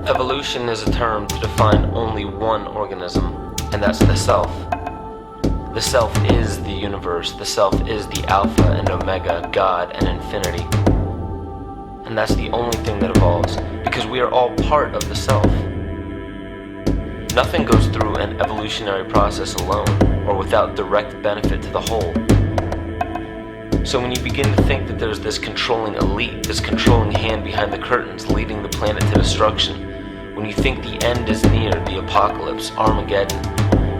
Evolution is a term to define only one organism, and that's the self. The self is the universe, the self is the Alpha and Omega, God and infinity. And that's the only thing that evolves, because we are all part of the self. Nothing goes through an evolutionary process alone, or without direct benefit to the whole. So when you begin to think that there's this controlling elite, this controlling hand behind the curtains leading the planet to destruction, when you think the end is near, the apocalypse, Armageddon,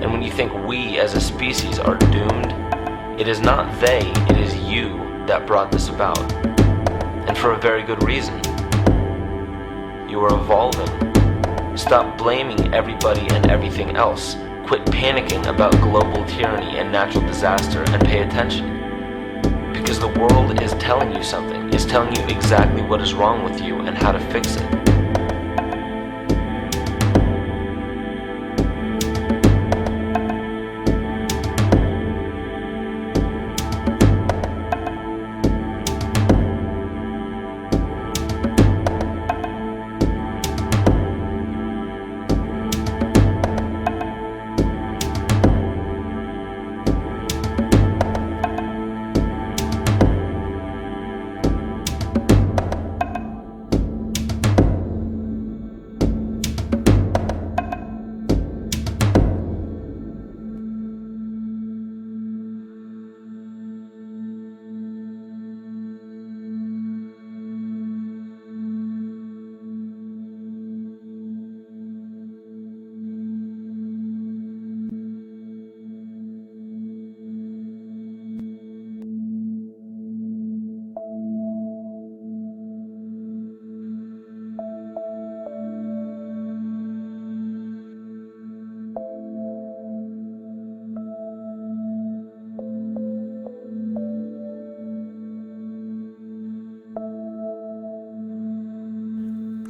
and when you think we as a species are doomed, it is not they, it is you that brought this about. And for a very good reason. You are evolving. Stop blaming everybody and everything else. Quit panicking about global tyranny and natural disaster and pay attention. Because the world is telling you something. It's telling you exactly what is wrong with you and how to fix it.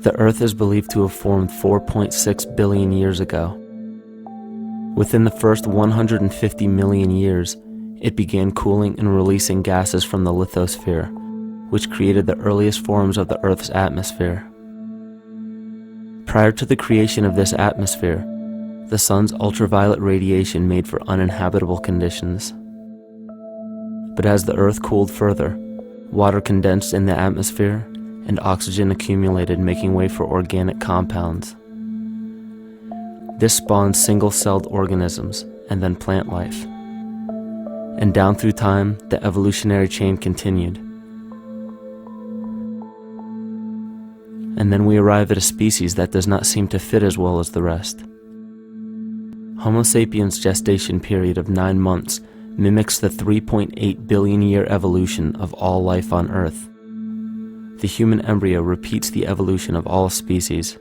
The Earth is believed to have formed 4.6 billion years ago. Within the first 150 million years, it began cooling and releasing gases from the lithosphere, which created the earliest forms of the Earth's atmosphere. Prior to the creation of this atmosphere, the sun's ultraviolet radiation made for uninhabitable conditions. But as the Earth cooled further, water condensed in the atmosphere and oxygen accumulated, making way for organic compounds. This spawned single-celled organisms and then plant life. And down through time, the evolutionary chain continued. And then we arrive at a species that does not seem to fit as well as the rest. Homo sapiens' gestation period of 9 months mimics the 3.8 billion year evolution of all life on Earth. The human embryo repeats the evolution of all species.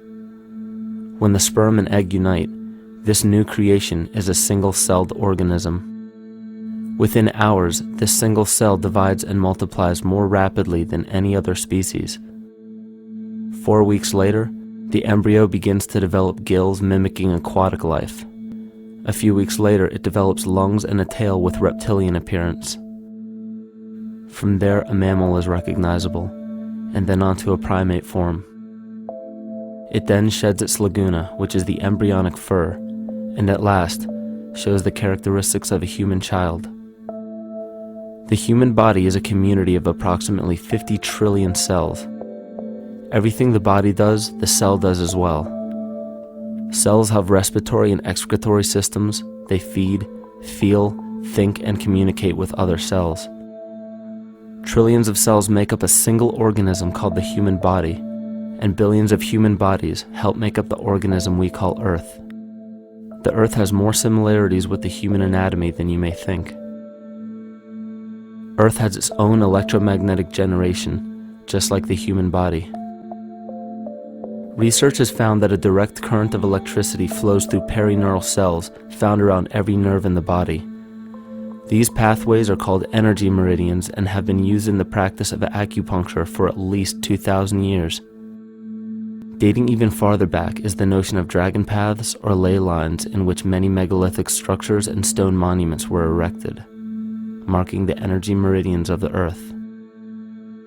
When the sperm and egg unite, this new creation is a single-celled organism. Within hours, this single cell divides and multiplies more rapidly than any other species. 4 weeks later, the embryo begins to develop gills mimicking aquatic life. A few weeks later, it develops lungs and a tail with reptilian appearance. From there, a mammal is recognizable, and then onto a primate form. It then sheds its laguna, which is the embryonic fur, and at last shows the characteristics of a human child. The human body is a community of approximately 50 trillion cells. Everything the body does, the cell does as well. Cells have respiratory and excretory systems. They feed, feel, think, and communicate with other cells. Trillions of cells make up a single organism called the human body, and billions of human bodies help make up the organism we call Earth. The Earth has more similarities with the human anatomy than you may think. Earth has its own electromagnetic generation, just like the human body. Research has found that a direct current of electricity flows through perineural cells found around every nerve in the body. These pathways are called energy meridians and have been used in the practice of acupuncture for at least 2,000 years. Dating even farther back is the notion of dragon paths or ley lines in which many megalithic structures and stone monuments were erected, marking the energy meridians of the Earth.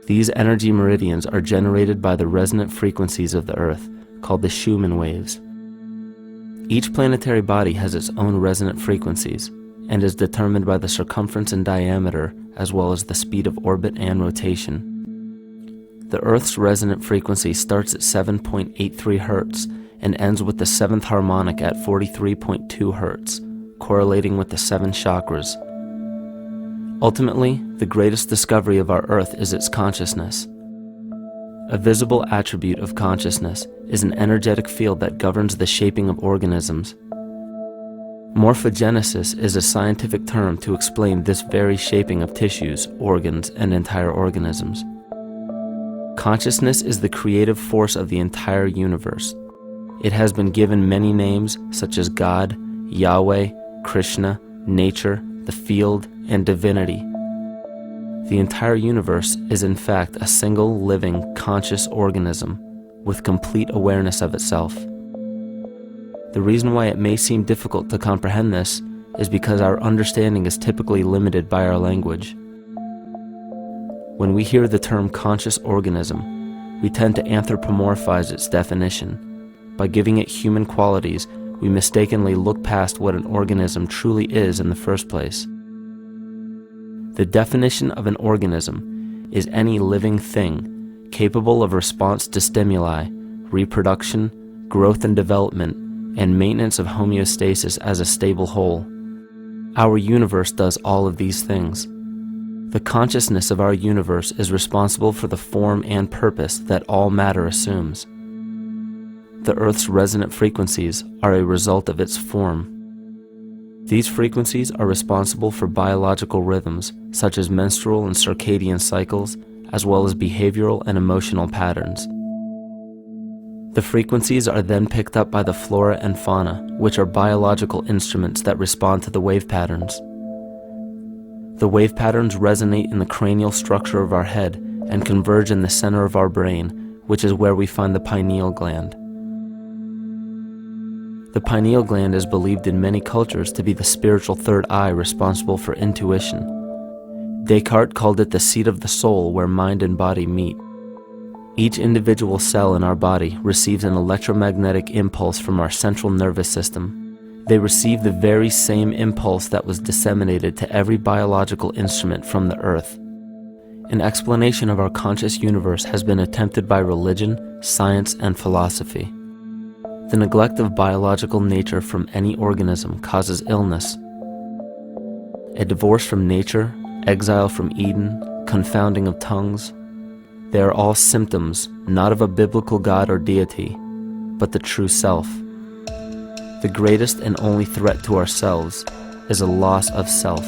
These energy meridians are generated by the resonant frequencies of the Earth, called the Schumann waves. Each planetary body has its own resonant frequencies and is determined by the circumference and diameter as well as the speed of orbit and rotation. The Earth's resonant frequency starts at 7.83 Hz and ends with the 7th harmonic at 43.2 Hz, correlating with the 7 chakras. Ultimately, the greatest discovery of our Earth is its consciousness. A visible attribute of consciousness is an energetic field that governs the shaping of organisms. Morphogenesis is a scientific term to explain this very shaping of tissues, organs, and entire organisms. Consciousness is the creative force of the entire universe. It has been given many names such as God, Yahweh, Krishna, nature, the field, and divinity. The entire universe is in fact a single living, conscious organism with complete awareness of itself. The reason why it may seem difficult to comprehend this is because our understanding is typically limited by our language. When we hear the term conscious organism, we tend to anthropomorphize its definition. By giving it human qualities, we mistakenly look past what an organism truly is in the first place. The definition of an organism is any living thing capable of response to stimuli, reproduction, growth and development, and maintenance of homeostasis as a stable whole. Our universe does all of these things. The consciousness of our universe is responsible for the form and purpose that all matter assumes. The Earth's resonant frequencies are a result of its form. These frequencies are responsible for biological rhythms, such as menstrual and circadian cycles, as well as behavioral and emotional patterns. The frequencies are then picked up by the flora and fauna, which are biological instruments that respond to the wave patterns. The wave patterns resonate in the cranial structure of our head and converge in the center of our brain, which is where we find the pineal gland. The pineal gland is believed in many cultures to be the spiritual third eye responsible for intuition. Descartes called it the seat of the soul where mind and body meet. Each individual cell in our body receives an electromagnetic impulse from our central nervous system. They receive the very same impulse that was disseminated to every biological instrument from the earth. An explanation of our conscious universe has been attempted by religion, science, and philosophy. The neglect of biological nature from any organism causes illness. A divorce from nature, exile from Eden, confounding of tongues, they are all symptoms not of a biblical God or deity, but the true self. The greatest and only threat to ourselves is a loss of self,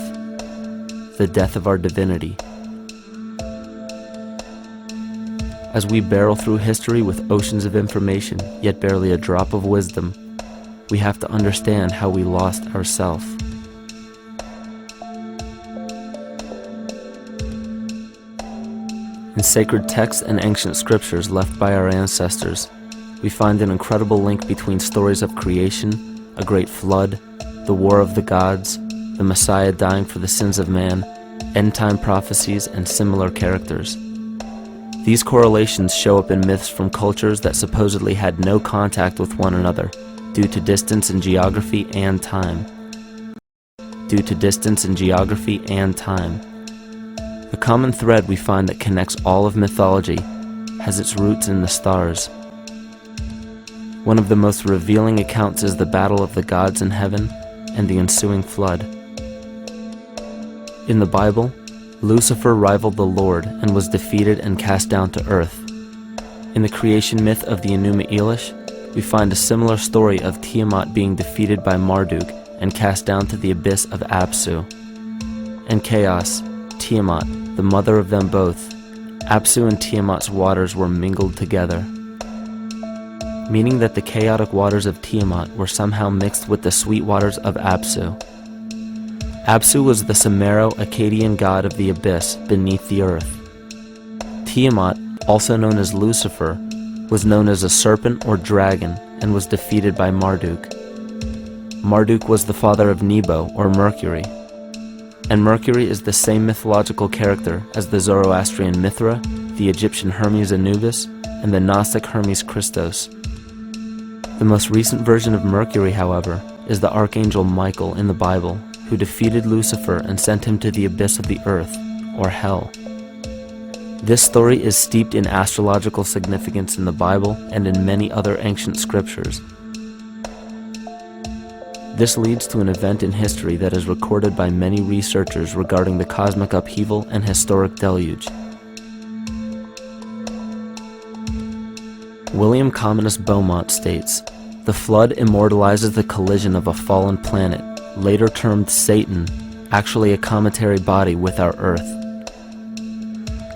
the death of our divinity. As we barrel through history with oceans of information, yet barely a drop of wisdom, we have to understand how we lost ourself. In sacred texts and ancient scriptures left by our ancestors, we find an incredible link between stories of creation, a great flood, the war of the gods, the Messiah dying for the sins of man, end-time prophecies, and similar characters. These correlations show up in myths from cultures that supposedly had no contact with one another due to distance in geography and time. The common thread we find that connects all of mythology has its roots in the stars. One of the most revealing accounts is the battle of the gods in heaven and the ensuing flood. In the Bible, Lucifer rivaled the Lord and was defeated and cast down to earth. In the creation myth of the Enuma Elish, we find a similar story of Tiamat being defeated by Marduk and cast down to the abyss of Apsu. In chaos, Tiamat, the mother of them both, Apsu and Tiamat's waters were mingled together, meaning that the chaotic waters of Tiamat were somehow mixed with the sweet waters of Apsu. Apsu was the Sumero-Akkadian god of the abyss beneath the earth. Tiamat, also known as Lucifer, was known as a serpent or dragon and was defeated by Marduk. Marduk was the father of Nebo or Mercury, and Mercury is the same mythological character as the Zoroastrian Mithra, the Egyptian Hermes Anubis, and the Gnostic Hermes Christos. The most recent version of Mercury, however, is the archangel Michael in the Bible, who defeated Lucifer and sent him to the abyss of the earth, or hell. This story is steeped in astrological significance in the Bible and in many other ancient scriptures. This leads to an event in history that is recorded by many researchers regarding the cosmic upheaval and historic deluge. William Commonus Beaumont states, "The flood immortalizes the collision of a fallen planet, later termed Satan, actually a cometary body with our Earth."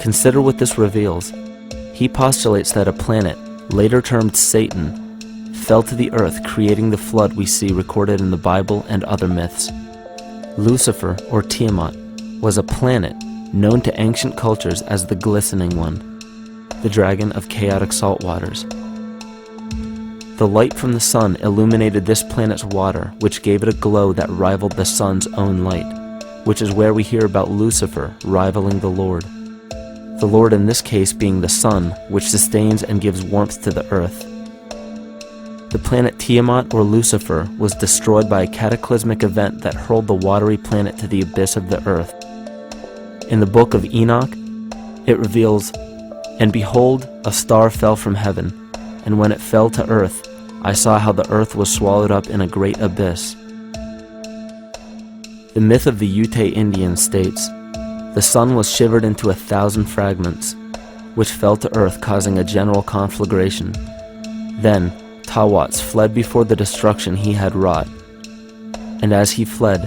Consider what this reveals. He postulates that a planet, later termed Satan, fell to the earth, creating the flood we see recorded in the Bible and other myths. Lucifer, or Tiamat, was a planet known to ancient cultures as the Glistening One, the dragon of chaotic salt waters. The light from the sun illuminated this planet's water, which gave it a glow that rivaled the sun's own light, which is where we hear about Lucifer rivaling the Lord. The Lord in this case being the sun, which sustains and gives warmth to the earth. The planet Tiamat, or Lucifer, was destroyed by a cataclysmic event that hurled the watery planet to the abyss of the earth. In the book of Enoch, it reveals, "And behold, a star fell from heaven, and when it fell to earth, I saw how the earth was swallowed up in a great abyss." The myth of the Ute Indians states, "The sun was shivered into 1,000 fragments, which fell to earth, causing a general conflagration. Then Tawats fled before the destruction he had wrought. And as he fled,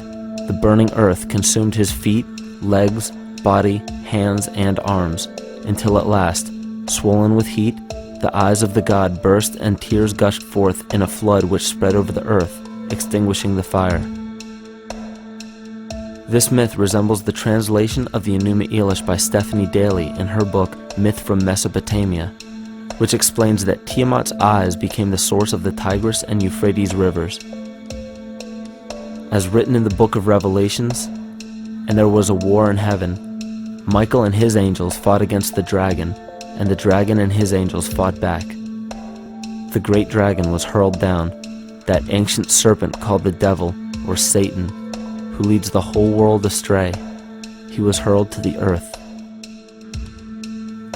the burning earth consumed his feet, legs, body, hands, and arms, until at last, swollen with heat, the eyes of the god burst and tears gushed forth in a flood which spread over the earth, extinguishing the fire." This myth resembles the translation of the Enuma Elish by Stephanie Daly in her book Myth from Mesopotamia, which explains that Tiamat's eyes became the source of the Tigris and Euphrates rivers. As written in the book of Revelations, "And there was a war in heaven. Michael and his angels fought against the dragon, and the dragon and his angels fought back. The great dragon was hurled down, that ancient serpent called the devil, or Satan, who leads the whole world astray. He was hurled to the earth."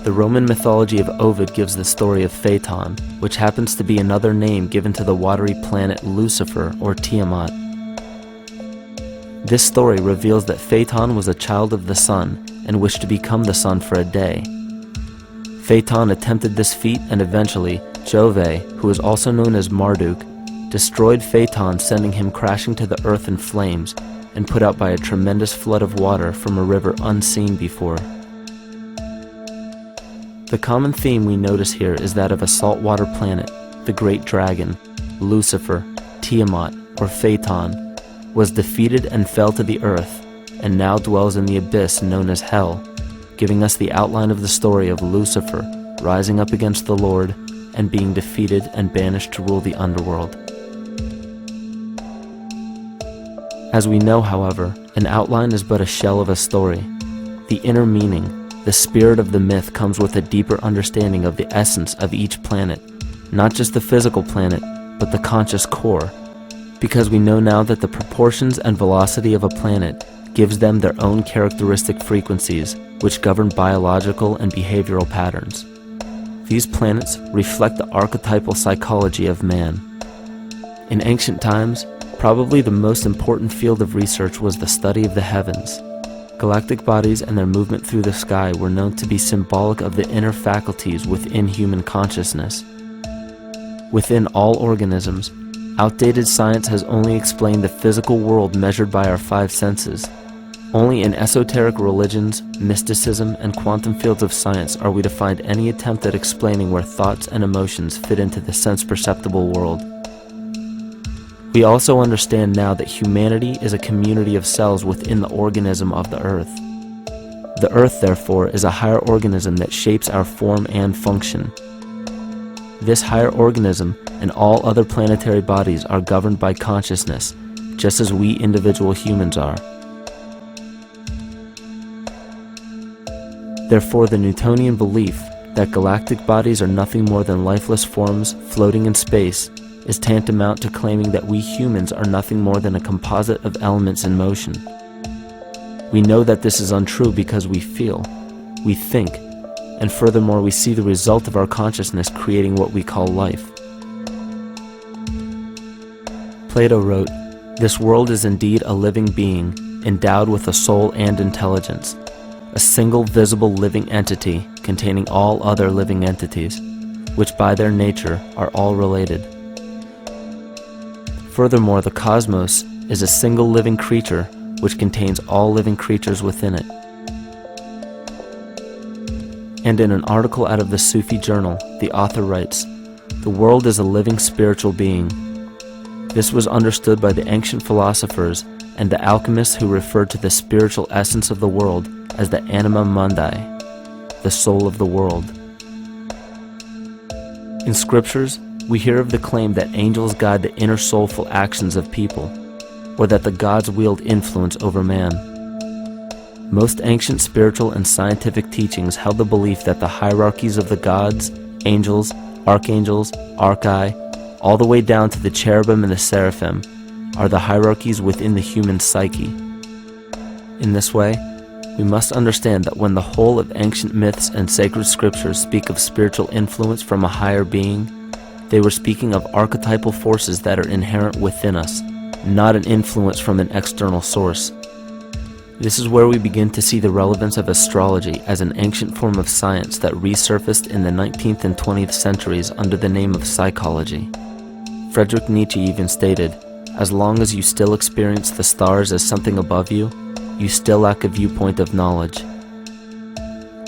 The Roman mythology of Ovid gives the story of Phaeton, which happens to be another name given to the watery planet Lucifer, or Tiamat. This story reveals that Phaeton was a child of the sun and wished to become the sun for a day. Phaeton attempted this feat, and eventually Jove, who is also known as Marduk, destroyed Phaeton, sending him crashing to the earth in flames and put out by a tremendous flood of water from a river unseen before. The common theme we notice here is that of a saltwater planet, the great dragon, Lucifer, Tiamat, or Phaeton, was defeated and fell to the earth, and now dwells in the abyss known as hell, giving us the outline of the story of Lucifer rising up against the Lord and being defeated and banished to rule the underworld. As we know, however, an outline is but a shell of a story. The inner meaning, the spirit of the myth, comes with a deeper understanding of the essence of each planet, not just the physical planet, but the conscious core, because we know now that the proportions and velocity of a planet gives them their own characteristic frequencies, which govern biological and behavioral patterns. These planets reflect the archetypal psychology of man. In ancient times, probably the most important field of research was the study of the heavens. Galactic bodies and their movement through the sky were known to be symbolic of the inner faculties within human consciousness. Within all organisms, outdated science has only explained the physical world measured by our five senses. Only in esoteric religions, mysticism, and quantum fields of science are we to find any attempt at explaining where thoughts and emotions fit into the sense-perceptible world. We also understand now that humanity is a community of cells within the organism of the Earth. The Earth, therefore, is a higher organism that shapes our form and function. This higher organism and all other planetary bodies are governed by consciousness, just as we individual humans are. Therefore, the Newtonian belief that galactic bodies are nothing more than lifeless forms floating in space is tantamount to claiming that we humans are nothing more than a composite of elements in motion. We know that this is untrue because we feel, we think, and furthermore we see the result of our consciousness creating what we call life. Plato wrote, "This world is indeed a living being, endowed with a soul and intelligence, a single visible living entity containing all other living entities, which by their nature are all related." Furthermore, the cosmos is a single living creature which contains all living creatures within it. And in an article out of the Sufi journal, the author writes, "The world is a living spiritual being. This was understood by the ancient philosophers and the alchemists who referred to the spiritual essence of the world as the anima mundi, the soul of the world." In scriptures, we hear of the claim that angels guide the inner soulful actions of people, or that the gods wield influence over man. Most ancient spiritual and scientific teachings held the belief that the hierarchies of the gods, angels, archangels, archai, all the way down to the cherubim and the seraphim, are the hierarchies within the human psyche. In this way, we must understand that when the whole of ancient myths and sacred scriptures speak of spiritual influence from a higher being, they were speaking of archetypal forces that are inherent within us, not an influence from an external source. This is where we begin to see the relevance of astrology as an ancient form of science that resurfaced in the 19th and 20th centuries under the name of psychology. Friedrich Nietzsche even stated, "As long as you still experience the stars as something above you, you still lack a viewpoint of knowledge."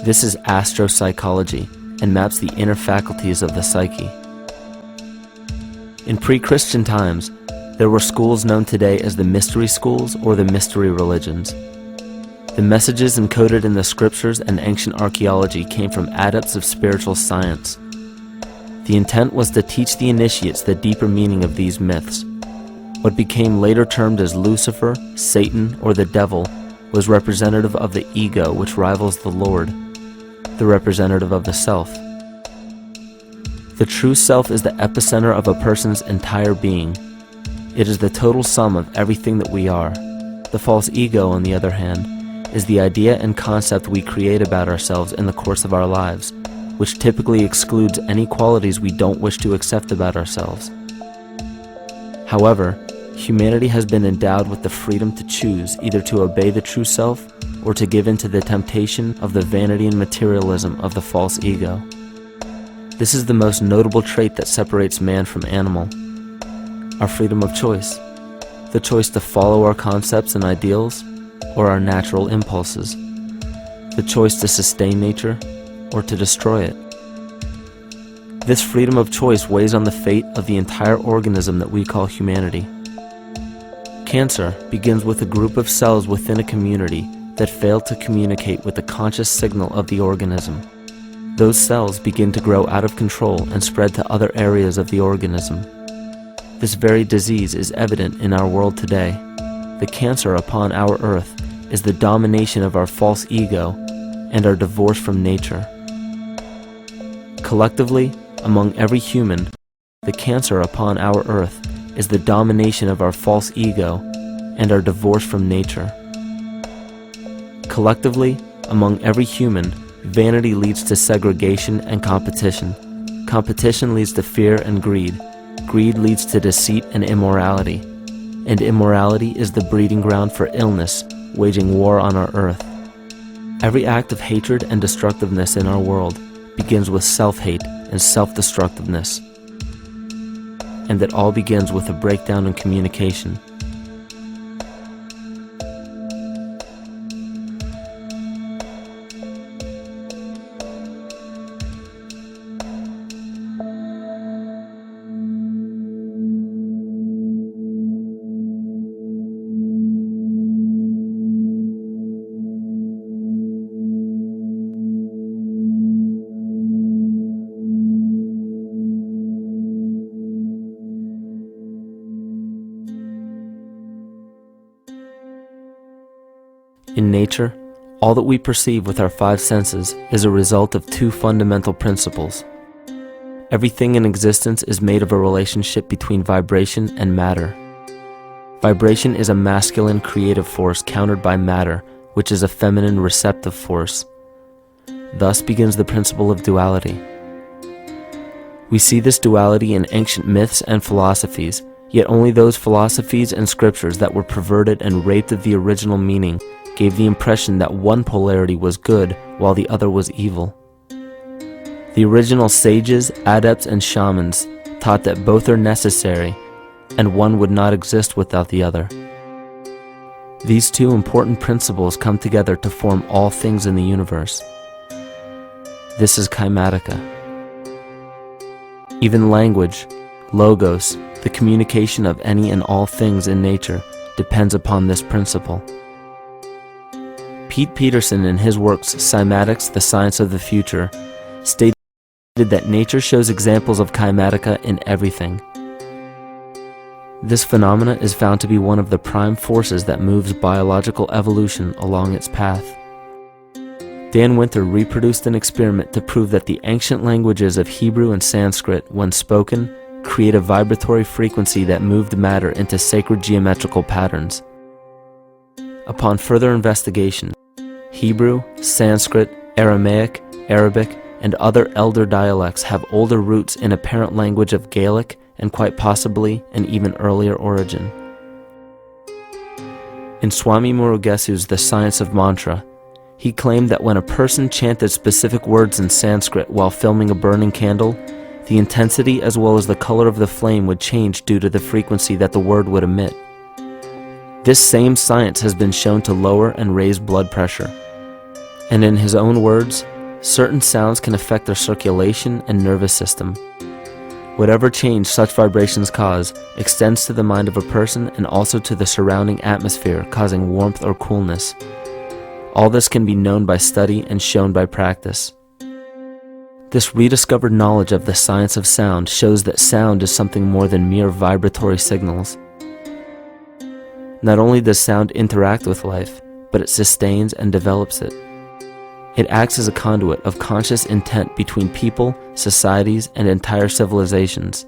This is astropsychology and maps the inner faculties of the psyche. In pre-Christian times, there were schools known today as the mystery schools or the mystery religions. The messages encoded in the scriptures and ancient archaeology came from adepts of spiritual science. The intent was to teach the initiates the deeper meaning of these myths. What became later termed as Lucifer, Satan, or the devil was representative of the ego which rivals the Lord, the representative of the self. The true self is the epicenter of a person's entire being. It is the total sum of everything that we are. The false ego, on the other hand, is the idea and concept we create about ourselves in the course of our lives, which typically excludes any qualities we don't wish to accept about ourselves. However, humanity has been endowed with the freedom to choose either to obey the true self or to give in to the temptation of the vanity and materialism of the false ego. This is the most notable trait that separates man from animal: our freedom of choice, the choice to follow our concepts and ideals or our natural impulses, the choice to sustain nature or to destroy it. This freedom of choice weighs on the fate of the entire organism that we call humanity. Cancer begins with a group of cells within a community that fail to communicate with the conscious signal of the organism. Those cells begin to grow out of control and spread to other areas of the organism. This very disease is evident in our world today. The cancer upon our earth is the domination of our false ego and our divorce from nature. Collectively, among every human, the cancer upon our earth is the domination of our false ego and our divorce from nature. Collectively, among every human, vanity leads to segregation and competition. Competition leads to fear and greed. Greed leads to deceit and immorality. And immorality is the breeding ground for illness, waging war on our earth. Every act of hatred and destructiveness in our world begins with self-hate and self-destructiveness. And it all begins with a breakdown in communication. In nature, all that we perceive with our five senses is a result of two fundamental principles. Everything in existence is made of a relationship between vibration and matter. Vibration is a masculine creative force countered by matter, which is a feminine receptive force. Thus begins the principle of duality. We see this duality in ancient myths and philosophies, yet only those philosophies and scriptures that were perverted and raped of the original meaning gave the impression that one polarity was good while the other was evil. The original sages, adepts, and shamans taught that both are necessary, and one would not exist without the other. These two important principles come together to form all things in the universe. This is Kymatica. Even language, logos, the communication of any and all things in nature, depends upon this principle. Pete Peterson, in his works Cymatics, the Science of the Future, stated that nature shows examples of Kymatica in everything. This phenomena is found to be one of the prime forces that moves biological evolution along its path. Dan Winter reproduced an experiment to prove that the ancient languages of Hebrew and Sanskrit, when spoken, create a vibratory frequency that moved matter into sacred geometrical patterns. Upon further investigation, Hebrew, Sanskrit, Aramaic, Arabic, and other elder dialects have older roots in a parent language of Gaelic and quite possibly an even earlier origin. In Swami Murugesu's The Science of Mantra, he claimed that when a person chanted specific words in Sanskrit while filming a burning candle, the intensity as well as the color of the flame would change due to the frequency that the word would emit. This same science has been shown to lower and raise blood pressure. And in his own words, certain sounds can affect their circulation and nervous system. Whatever change such vibrations cause extends to the mind of a person and also to the surrounding atmosphere, causing warmth or coolness. All this can be known by study and shown by practice. This rediscovered knowledge of the science of sound shows that sound is something more than mere vibratory signals. Not only does sound interact with life, but it sustains and develops it. It acts as a conduit of conscious intent between people, societies, and entire civilizations.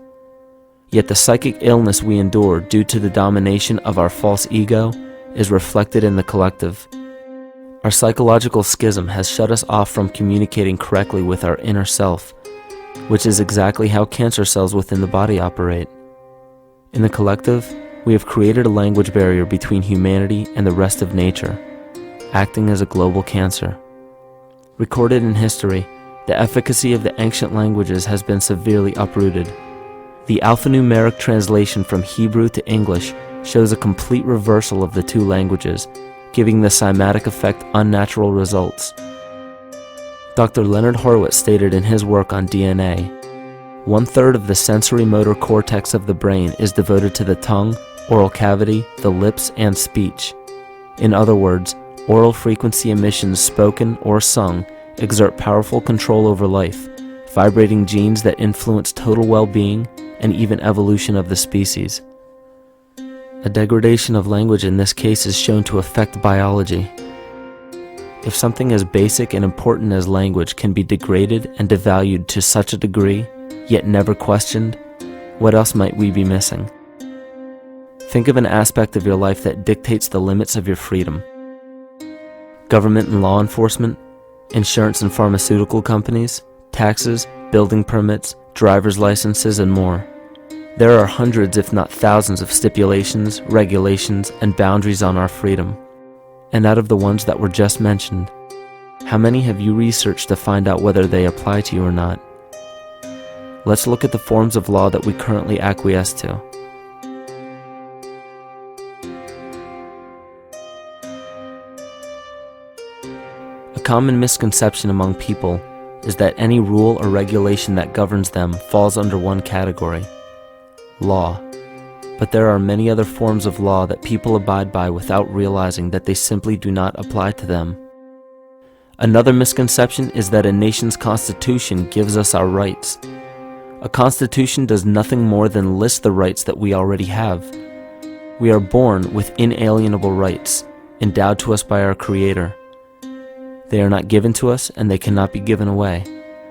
Yet the psychic illness we endure due to the domination of our false ego is reflected in the collective. Our psychological schism has shut us off from communicating correctly with our inner self, which is exactly how cancer cells within the body operate. In the collective, we have created a language barrier between humanity and the rest of nature, acting as a global cancer. Recorded in history, the efficacy of the ancient languages has been severely uprooted. The alphanumeric translation from Hebrew to English shows a complete reversal of the two languages, giving the cymatic effect unnatural results. Dr. Leonard Horowitz stated in his work on DNA, 1/3 of the sensory motor cortex of the brain is devoted to the tongue, oral cavity, the lips, and speech. In other words, oral frequency emissions spoken or sung exert powerful control over life, vibrating genes that influence total well-being and even evolution of the species. A degradation of language in this case is shown to affect biology. If something as basic and important as language can be degraded and devalued to such a degree, yet never questioned, what else might we be missing? Think of an aspect of your life that dictates the limits of your freedom. Government and law enforcement, insurance and pharmaceutical companies, taxes, building permits, driver's licenses, and more. There are hundreds if not thousands of stipulations, regulations, and boundaries on our freedom. And out of the ones that were just mentioned, how many have you researched to find out whether they apply to you or not? Let's look at the forms of law that we currently acquiesce to. A common misconception among people is that any rule or regulation that governs them falls under one category: law. But there are many other forms of law that people abide by without realizing that they simply do not apply to them. Another misconception is that a nation's constitution gives us our rights. A constitution does nothing more than list the rights that we already have. We are born with inalienable rights, endowed to us by our Creator. They are not given to us, and they cannot be given away.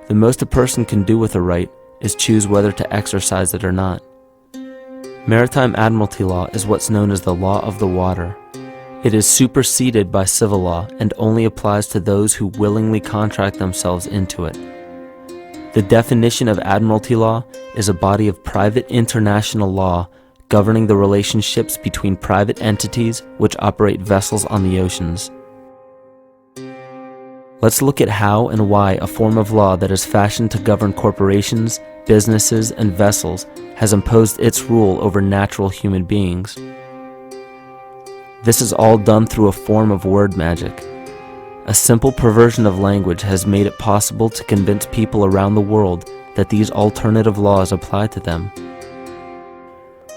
The most a person can do with a right is choose whether to exercise it or not. Maritime admiralty law is what's known as the law of the water. It is superseded by civil law and only applies to those who willingly contract themselves into it. The definition of admiralty law is a body of private international law governing the relationships between private entities which operate vessels on the oceans. Let's look at how and why a form of law that is fashioned to govern corporations, businesses, and vessels has imposed its rule over natural human beings. This is all done through a form of word magic. A simple perversion of language has made it possible to convince people around the world that these alternative laws apply to them.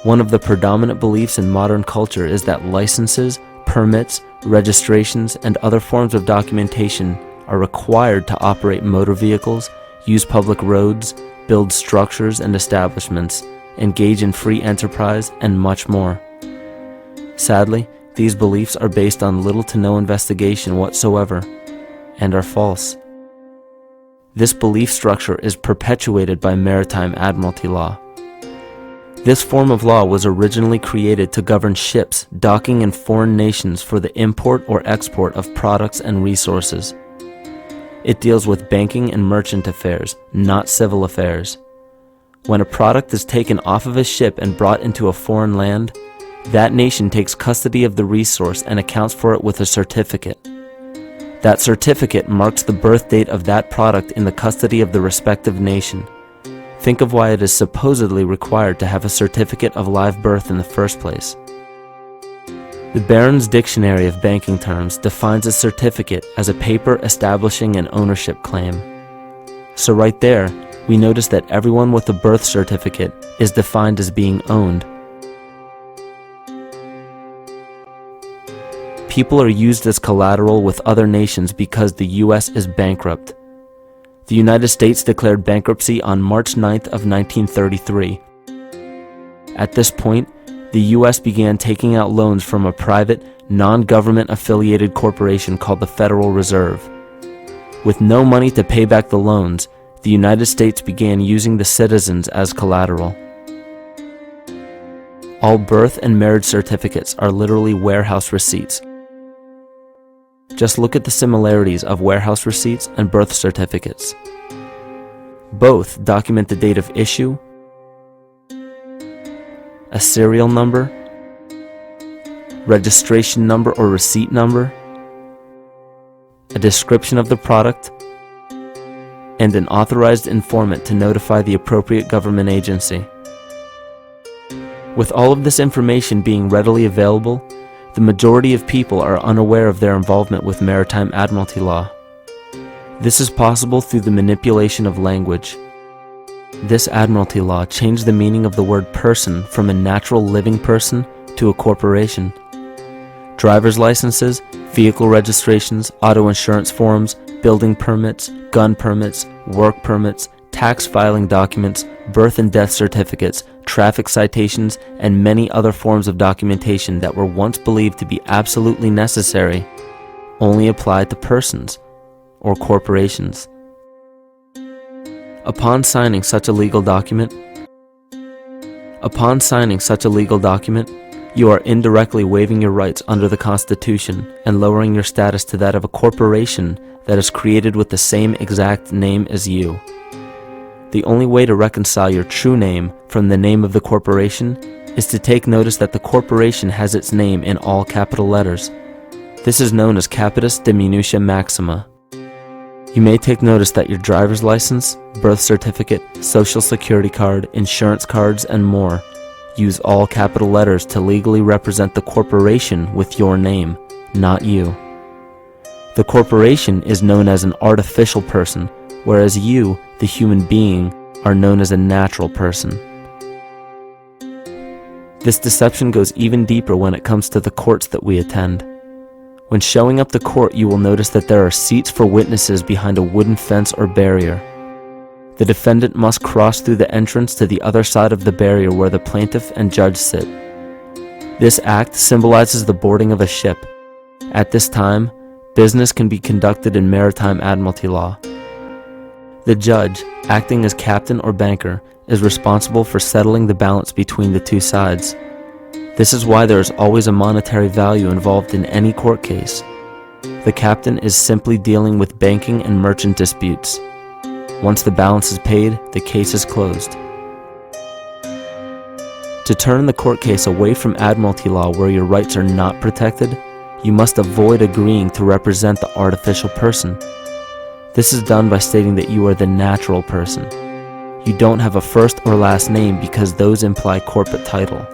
One of the predominant beliefs in modern culture is that licenses, permits, registrations, and other forms of documentation are required to operate motor vehicles, use public roads, build structures and establishments, engage in free enterprise, and much more. Sadly, these beliefs are based on little to no investigation whatsoever, and are false. This belief structure is perpetuated by maritime admiralty law. This form of law was originally created to govern ships docking in foreign nations for the import or export of products and resources. It deals with banking and merchant affairs, not civil affairs. When a product is taken off of a ship and brought into a foreign land, that nation takes custody of the resource and accounts for it with a certificate. That certificate marks the birth date of that product in the custody of the respective nation. Think of why it is supposedly required to have a certificate of live birth in the first place. The Barron's Dictionary of Banking Terms defines a certificate as a paper establishing an ownership claim. So right there, we notice that everyone with a birth certificate is defined as being owned. People are used as collateral with other nations because the U.S. is bankrupt. The United States declared bankruptcy on March 9th of 1933. At this point, the U.S. began taking out loans from a private, non-government affiliated corporation called the Federal Reserve. With no money to pay back the loans, the United States began using the citizens as collateral. All birth and marriage certificates are literally warehouse receipts. Just look at the similarities of warehouse receipts and birth certificates. Both document the date of issue, a serial number, registration number or receipt number, a description of the product, and an authorized informant to notify the appropriate government agency. With all of this information being readily available, the majority of people are unaware of their involvement with maritime admiralty law. This is possible through the manipulation of language. This admiralty law changed the meaning of the word person from a natural living person to a corporation. Driver's licenses, vehicle registrations, auto insurance forms, building permits, gun permits, work permits, tax filing documents, birth and death certificates, traffic citations, and many other forms of documentation that were once believed to be absolutely necessary only applied to persons or corporations. Upon signing such a legal document, you are indirectly waiving your rights under the Constitution and lowering your status to that of a corporation that is created with the same exact name as you. The only way to reconcile your true name from the name of the corporation is to take notice that the corporation has its name in all capital letters. This is known as capitis diminutia maxima. You may take notice that your driver's license, birth certificate, social security card, insurance cards, and more use all capital letters to legally represent the corporation with your name, not you. The corporation is known as an artificial person, whereas you, the human being, are known as a natural person. This deception goes even deeper when it comes to the courts that we attend. When showing up to court, you will notice that there are seats for witnesses behind a wooden fence or barrier. The defendant must cross through the entrance to the other side of the barrier where the plaintiff and judge sit. This act symbolizes the boarding of a ship. At this time, business can be conducted in maritime admiralty law. The judge, acting as captain or banker, is responsible for settling the balance between the two sides. This is why there is always a monetary value involved in any court case. The captain is simply dealing with banking and merchant disputes. Once the balance is paid, the case is closed. To turn the court case away from admiralty law where your rights are not protected, you must avoid agreeing to represent the artificial person. This is done by stating that you are the natural person. You don't have a first or last name because those imply corporate title.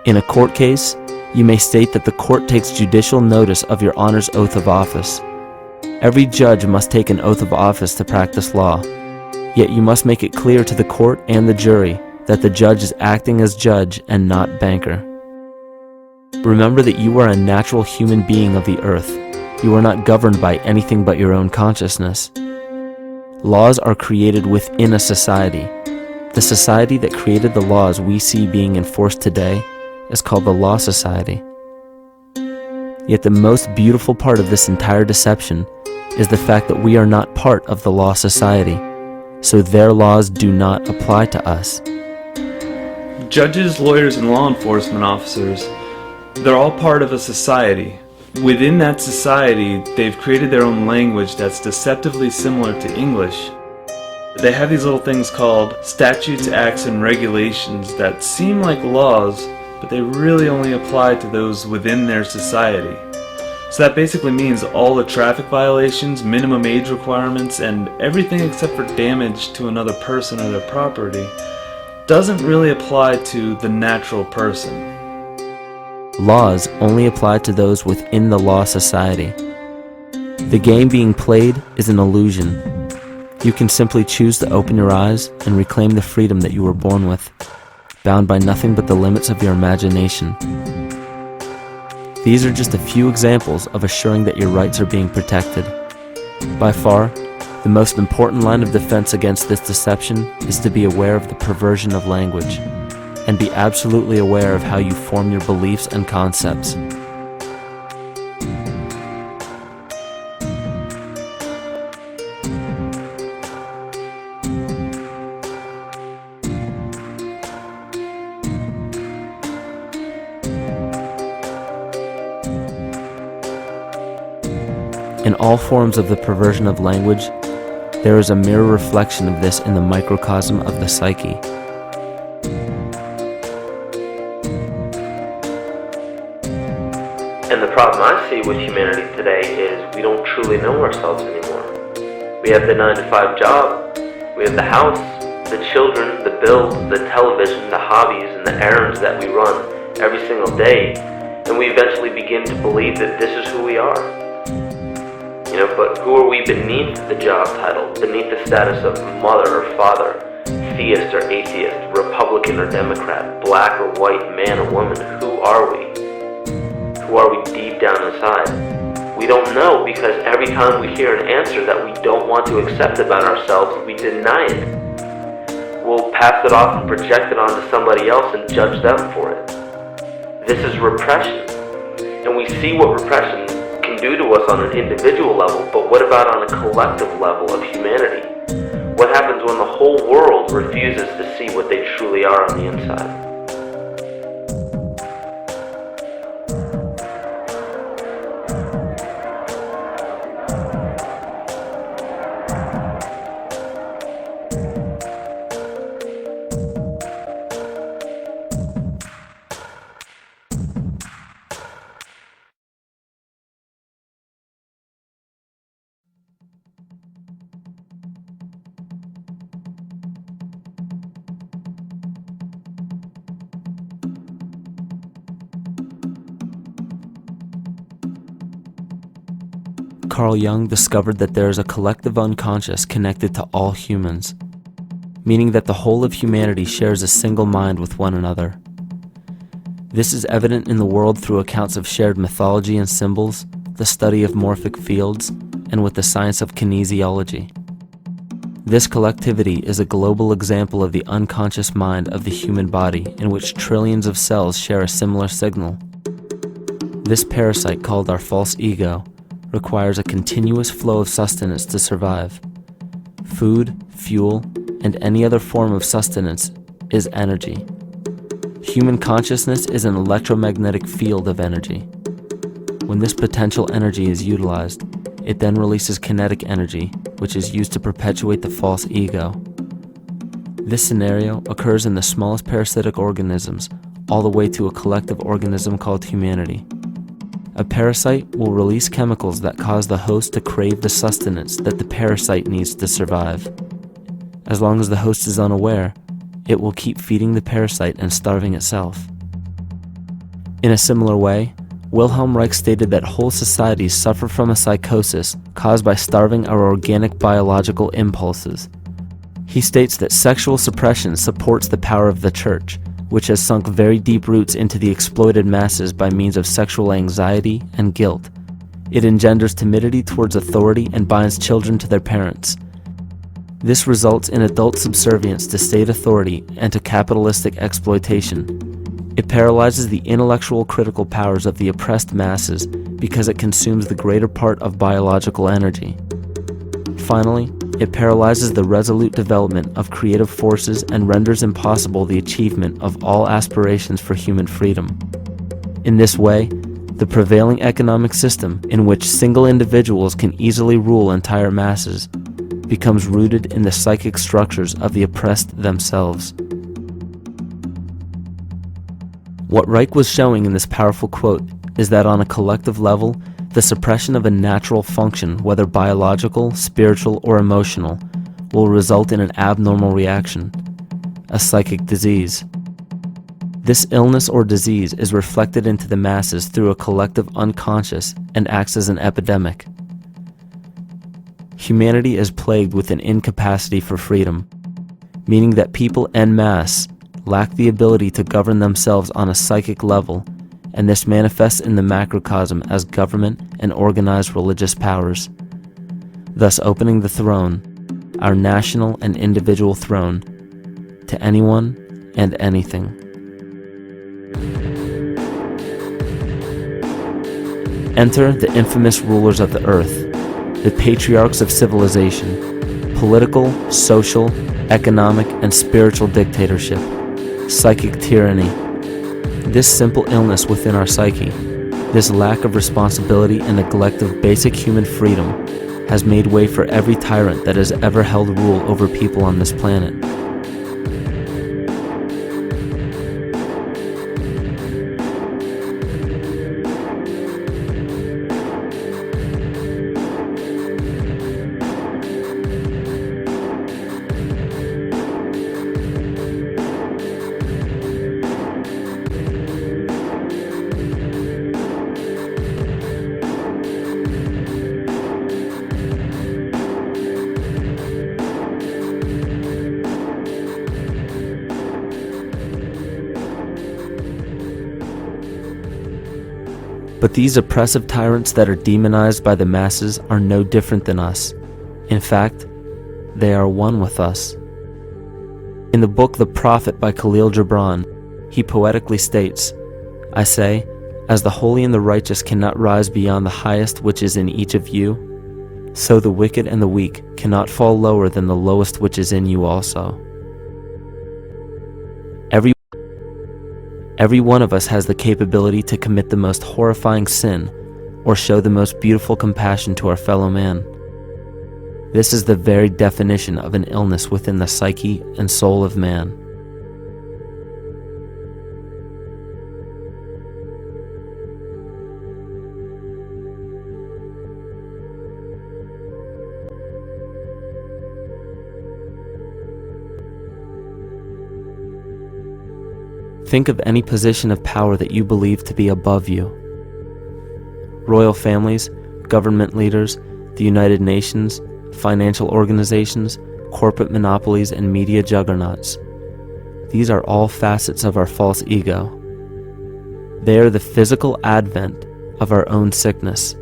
In a court case, you may state that the court takes judicial notice of your honor's oath of office. Every judge must take an oath of office to practice law, yet you must make it clear to the court and the jury that the judge is acting as judge and not banker. Remember that you are a natural human being of the earth. You are not governed by anything but your own consciousness. Laws are created within a society. The society that created the laws we see being enforced today is called the Law Society. Yet the most beautiful part of this entire deception is the fact that we are not part of the Law Society, so their laws do not apply to us. Judges, lawyers, and law enforcement officers, they're all part of a society. Within that society, they've created their own language that's deceptively similar to English. They have these little things called statutes, acts, and regulations that seem like laws, but they really only apply to those within their society. So that basically means all the traffic violations, minimum age requirements, and everything except for damage to another person or their property doesn't really apply to the natural person. Laws only apply to those within the Law Society. The game being played is an illusion. You can simply choose to open your eyes and reclaim the freedom that you were born with, bound by nothing but the limits of your imagination. These are just a few examples of assuring that your rights are being protected. By far, the most important line of defense against this deception is to be aware of the perversion of language, and be absolutely aware of how you form your beliefs and concepts. In all forms of the perversion of language, there is a mirror reflection of this in the microcosm of the psyche. And the problem I see with humanity today is we don't truly know ourselves anymore. We have the 9-to-5 job, we have the house, the children, the bills, the television, the hobbies, and the errands that we run every single day, and we eventually begin to believe that this is who we are. But who are we beneath the job title, beneath the status of mother or father, theist or atheist, Republican or Democrat, black or white, man or woman? Who are we? Who are we deep down inside? We don't know, because every time we hear an answer that we don't want to accept about ourselves, we deny it. We'll pass it off and project it onto somebody else and judge them for it. This is repression. And we see what repression can do to us on an individual level, but what about on a collective level of humanity? What happens when the whole world refuses to see what they truly are on the inside? Carl Jung discovered that there is a collective unconscious connected to all humans, meaning that the whole of humanity shares a single mind with one another. This is evident in the world through accounts of shared mythology and symbols, the study of morphic fields, and with the science of kinesiology. This collectivity is a global example of the unconscious mind of the human body, in which trillions of cells share a similar signal. This parasite, called our false ego, requires a continuous flow of sustenance to survive. Food, fuel, and any other form of sustenance is energy. Human consciousness is an electromagnetic field of energy. When this potential energy is utilized, it then releases kinetic energy, which is used to perpetuate the false ego. This scenario occurs in the smallest parasitic organisms, all the way to a collective organism called humanity. A parasite will release chemicals that cause the host to crave the sustenance that the parasite needs to survive. As long as the host is unaware, it will keep feeding the parasite and starving itself. In a similar way, Wilhelm Reich stated that whole societies suffer from a psychosis caused by starving our organic biological impulses. He states that sexual suppression supports the power of the church, which has sunk very deep roots into the exploited masses by means of sexual anxiety and guilt. It engenders timidity towards authority and binds children to their parents. This results in adult subservience to state authority and to capitalistic exploitation. It paralyzes the intellectual critical powers of the oppressed masses because it consumes the greater part of biological energy. Finally, it paralyzes the resolute development of creative forces and renders impossible the achievement of all aspirations for human freedom. In this way, the prevailing economic system, in which single individuals can easily rule entire masses, becomes rooted in the psychic structures of the oppressed themselves. What Reich was showing in this powerful quote is that on a collective level, the suppression of a natural function, whether biological, spiritual, or emotional, will result in an abnormal reaction, a psychic disease. This illness or disease is reflected into the masses through a collective unconscious and acts as an epidemic. Humanity is plagued with an incapacity for freedom, meaning that people en masse lack the ability to govern themselves on a psychic level, and this manifests in the macrocosm as government and organized religious powers, thus opening the throne, our national and individual throne, to anyone and anything. Enter the infamous rulers of the earth, the patriarchs of civilization, political, social, economic, and spiritual dictatorship, psychic tyranny. This simple illness within our psyche, this lack of responsibility and neglect of basic human freedom, has made way for every tyrant that has ever held rule over people on this planet. But these oppressive tyrants that are demonized by the masses are no different than us. In fact, they are one with us. In the book The Prophet by Khalil Gibran, he poetically states, "I say, as the holy and the righteous cannot rise beyond the highest which is in each of you, so the wicked and the weak cannot fall lower than the lowest which is in you also." Every one of us has the capability to commit the most horrifying sin or show the most beautiful compassion to our fellow man. This is the very definition of an illness within the psyche and soul of man. Think of any position of power that you believe to be above you. Royal families, government leaders, the United Nations, financial organizations, corporate monopolies, and media juggernauts. These are all facets of our false ego. They are the physical advent of our own sickness.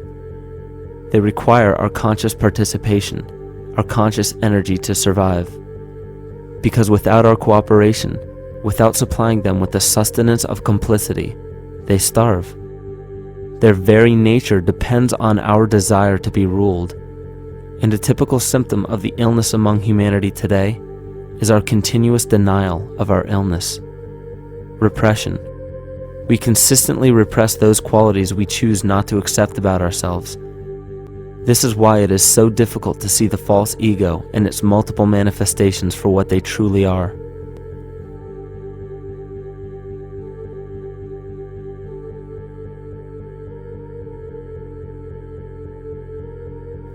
They require our conscious participation, our conscious energy to survive. Because without our cooperation, without supplying them with the sustenance of complicity, they starve. Their very nature depends on our desire to be ruled. And a typical symptom of the illness among humanity today is our continuous denial of our illness. Repression. We consistently repress those qualities we choose not to accept about ourselves. This is why it is so difficult to see the false ego and its multiple manifestations for what they truly are.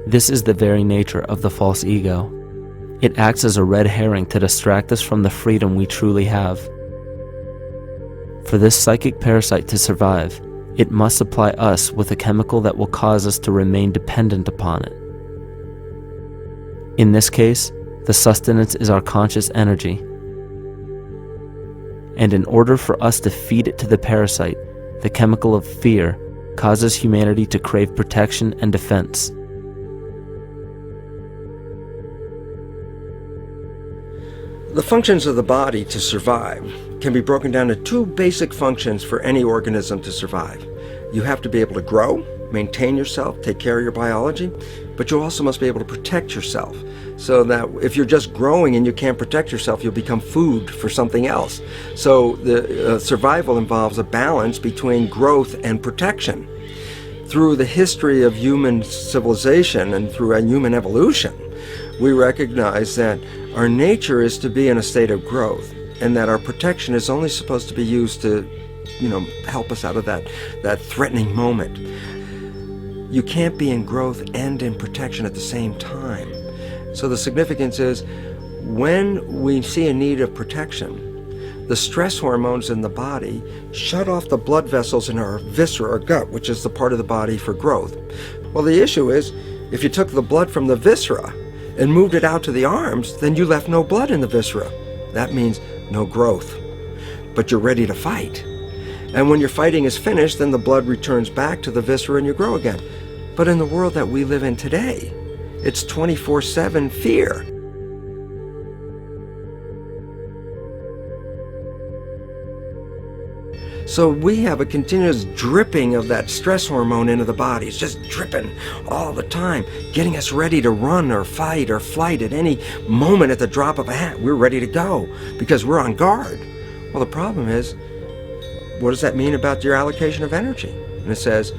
This is the very nature of the false ego. It acts as a red herring to distract us from the freedom we truly have. For this psychic parasite to survive, it must supply us with a chemical that will cause us to remain dependent upon it. In this case, the sustenance is our conscious energy. And in order for us to feed it to the parasite, the chemical of fear causes humanity to crave protection and defense. The functions of the body to survive can be broken down to two basic functions for any organism to survive. You have to be able to grow, maintain yourself, take care of your biology, but you also must be able to protect yourself, so that if you're just growing and you can't protect yourself, you'll become food for something else. So the survival involves a balance between growth and protection. Through the history of human civilization and through human evolution, we recognize that our nature is to be in a state of growth, and that our protection is only supposed to be used to, help us out of that threatening moment. You can't be in growth and in protection at the same time. So the significance is, when we see a need of protection, the stress hormones in the body shut off the blood vessels in our viscera or gut, which is the part of the body for growth. Well, the issue is, if you took the blood from the viscera and moved it out to the arms, then you left no blood in the viscera. That means no growth. But you're ready to fight. And when your fighting is finished, then the blood returns back to the viscera and you grow again. But in the world that we live in today, it's 24/7 fear. So we have a continuous dripping of that stress hormone into the body. It's just dripping all the time, getting us ready to run or fight or flight at any moment. At the drop of a hat, we're ready to go because we're on guard. Well, the problem is, what does that mean about your allocation of energy? And it says,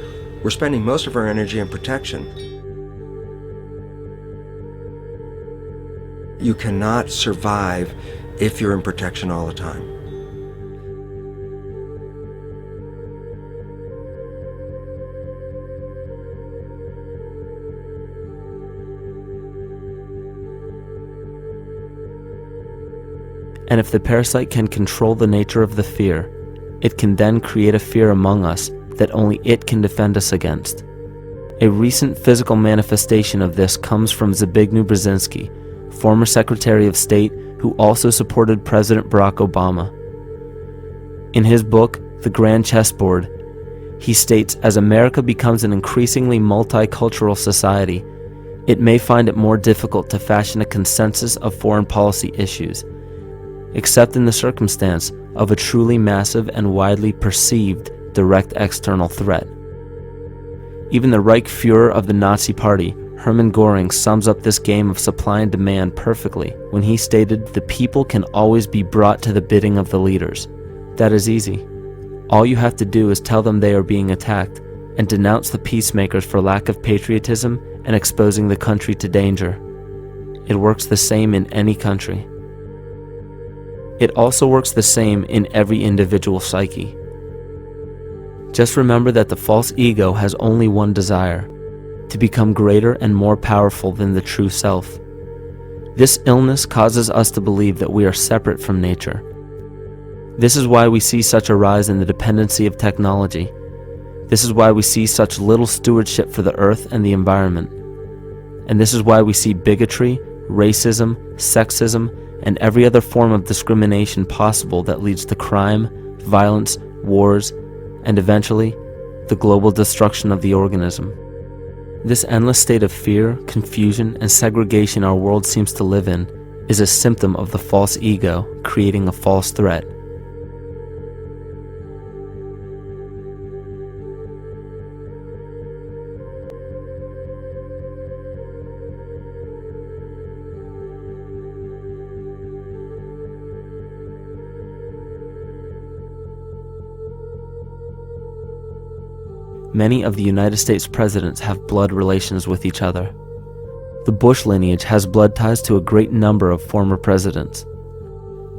we're spending most of our energy in protection. You cannot survive if you're in protection all the time. And if the parasite can control the nature of the fear, it can then create a fear among us that only it can defend us against. A recent physical manifestation of this comes from Zbigniew Brzezinski, former Secretary of State who also supported President Barack Obama. In his book, The Grand Chessboard, he states, as America becomes an increasingly multicultural society, it may find it more difficult to fashion a consensus of foreign policy issues, except in the circumstance of a truly massive and widely perceived direct external threat. Even the Reichsfuhrer of the Nazi Party, Hermann Göring, sums up this game of supply and demand perfectly when he stated, "The people can always be brought to the bidding of the leaders." That is easy. All you have to do is tell them they are being attacked and denounce the peacemakers for lack of patriotism and exposing the country to danger. It works the same in any country. It also works the same in every individual psyche. Just remember that the false ego has only one desire: to become greater and more powerful than the true self. This illness causes us to believe that we are separate from nature. This is why we see such a rise in the dependency of technology. This is why we see such little stewardship for the earth and the environment. And this is why we see bigotry, racism, sexism, and every other form of discrimination possible that leads to crime, violence, wars, and eventually, the global destruction of the organism. This endless state of fear, confusion, and segregation our world seems to live in is a symptom of the false ego creating a false threat. many of the United States presidents have blood relations with each other. The Bush lineage has blood ties to a great number of former presidents.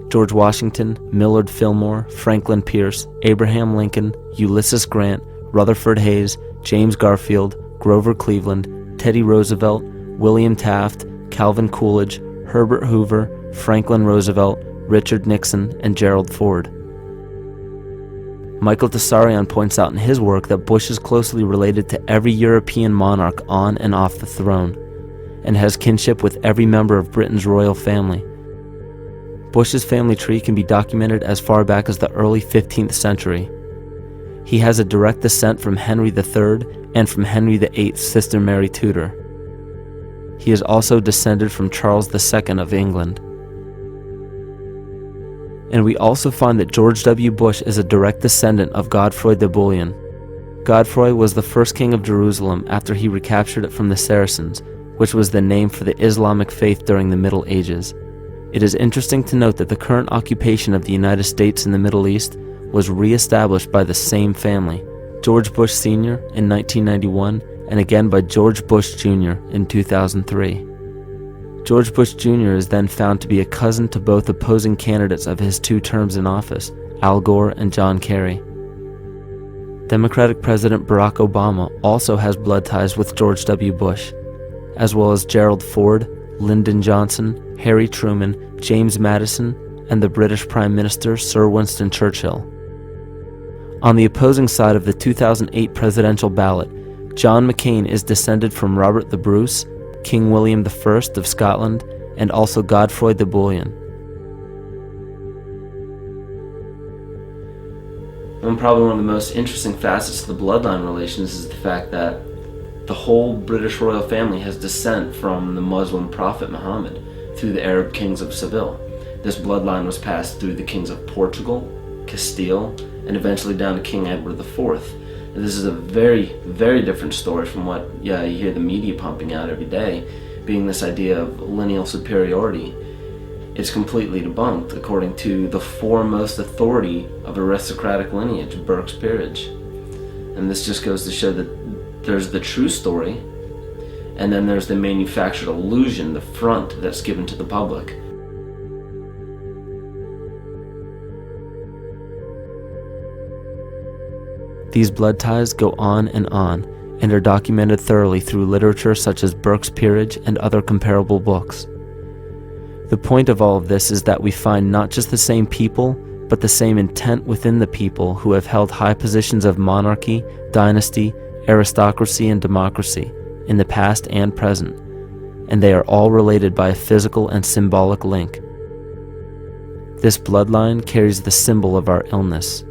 George Washington, Millard Fillmore, Franklin Pierce, Abraham Lincoln, Ulysses Grant, Rutherford Hayes, James Garfield, Grover Cleveland, Teddy Roosevelt, William Taft, Calvin Coolidge, Herbert Hoover, Franklin Roosevelt, Richard Nixon, and Gerald Ford. Michael Tessarion points out in his work that Bush is closely related to every European monarch on and off the throne, and has kinship with every member of Britain's royal family. Bush's family tree can be documented as far back as the early 15th century. He has a direct descent from Henry III and from Henry VIII's sister Mary Tudor. He is also descended from Charles II of England. And we also find that George W. Bush is a direct descendant of Godfrey de Bouillon. Godfrey was the first king of Jerusalem after he recaptured it from the Saracens, which was the name for the Islamic faith during the Middle Ages. It is interesting to note that the current occupation of the United States in the Middle East was re-established by the same family, George Bush Sr. in 1991, and again by George Bush Jr. in 2003. George Bush Jr. is then found to be a cousin to both opposing candidates of his 2 terms in office, Al Gore and John Kerry. Democratic President Barack Obama also has blood ties with George W. Bush, as well as Gerald Ford, Lyndon Johnson, Harry Truman, James Madison, and the British Prime Minister Sir Winston Churchill. On the opposing side of the 2008 presidential ballot, John McCain is descended from Robert the Bruce, King William I of Scotland, and also Godfrey de Bouillon. Probably one of the most interesting facets of the bloodline relations is the fact that the whole British royal family has descent from the Muslim prophet Muhammad through the Arab kings of Seville. This bloodline was passed through the kings of Portugal, Castile, and eventually down to King Edward IV. And this is a very, very different story from what you hear the media pumping out every day, being this idea of lineal superiority. It's completely debunked according to the foremost authority of aristocratic lineage, Burke's peerage. And this just goes to show that there's the true story, and then there's the manufactured illusion, the front that's given to the public. These blood ties go on and are documented thoroughly through literature such as Burke's Peerage and other comparable books. The point of all of this is that we find not just the same people, but the same intent within the people who have held high positions of monarchy, dynasty, aristocracy, and democracy in the past and present, and they are all related by a physical and symbolic link. This bloodline carries the symbol of our illness.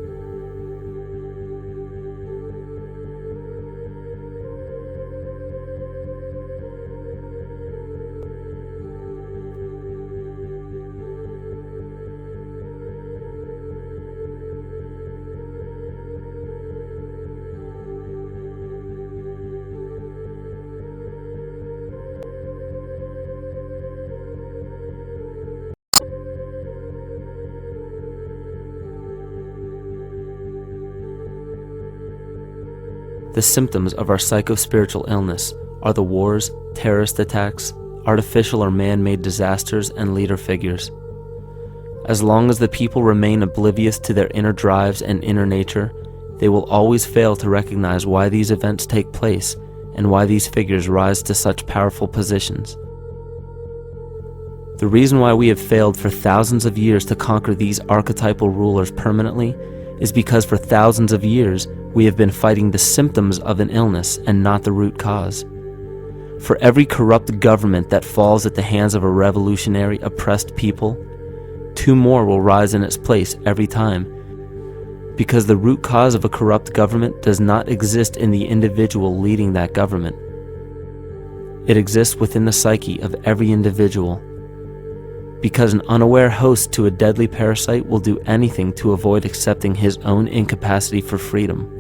The symptoms of our psycho-spiritual illness are the wars, terrorist attacks, artificial or man-made disasters, and leader figures. As long as the people remain oblivious to their inner drives and inner nature, they will always fail to recognize why these events take place and why these figures rise to such powerful positions. The reason why we have failed for thousands of years to conquer these archetypal rulers permanently is because for thousands of years we have been fighting the symptoms of an illness and not the root cause. For every corrupt government that falls at the hands of a revolutionary, oppressed people, 2 more will rise in its place every time, because the root cause of a corrupt government does not exist in the individual leading that government. It exists within the psyche of every individual, because an unaware host to a deadly parasite will do anything to avoid accepting his own incapacity for freedom.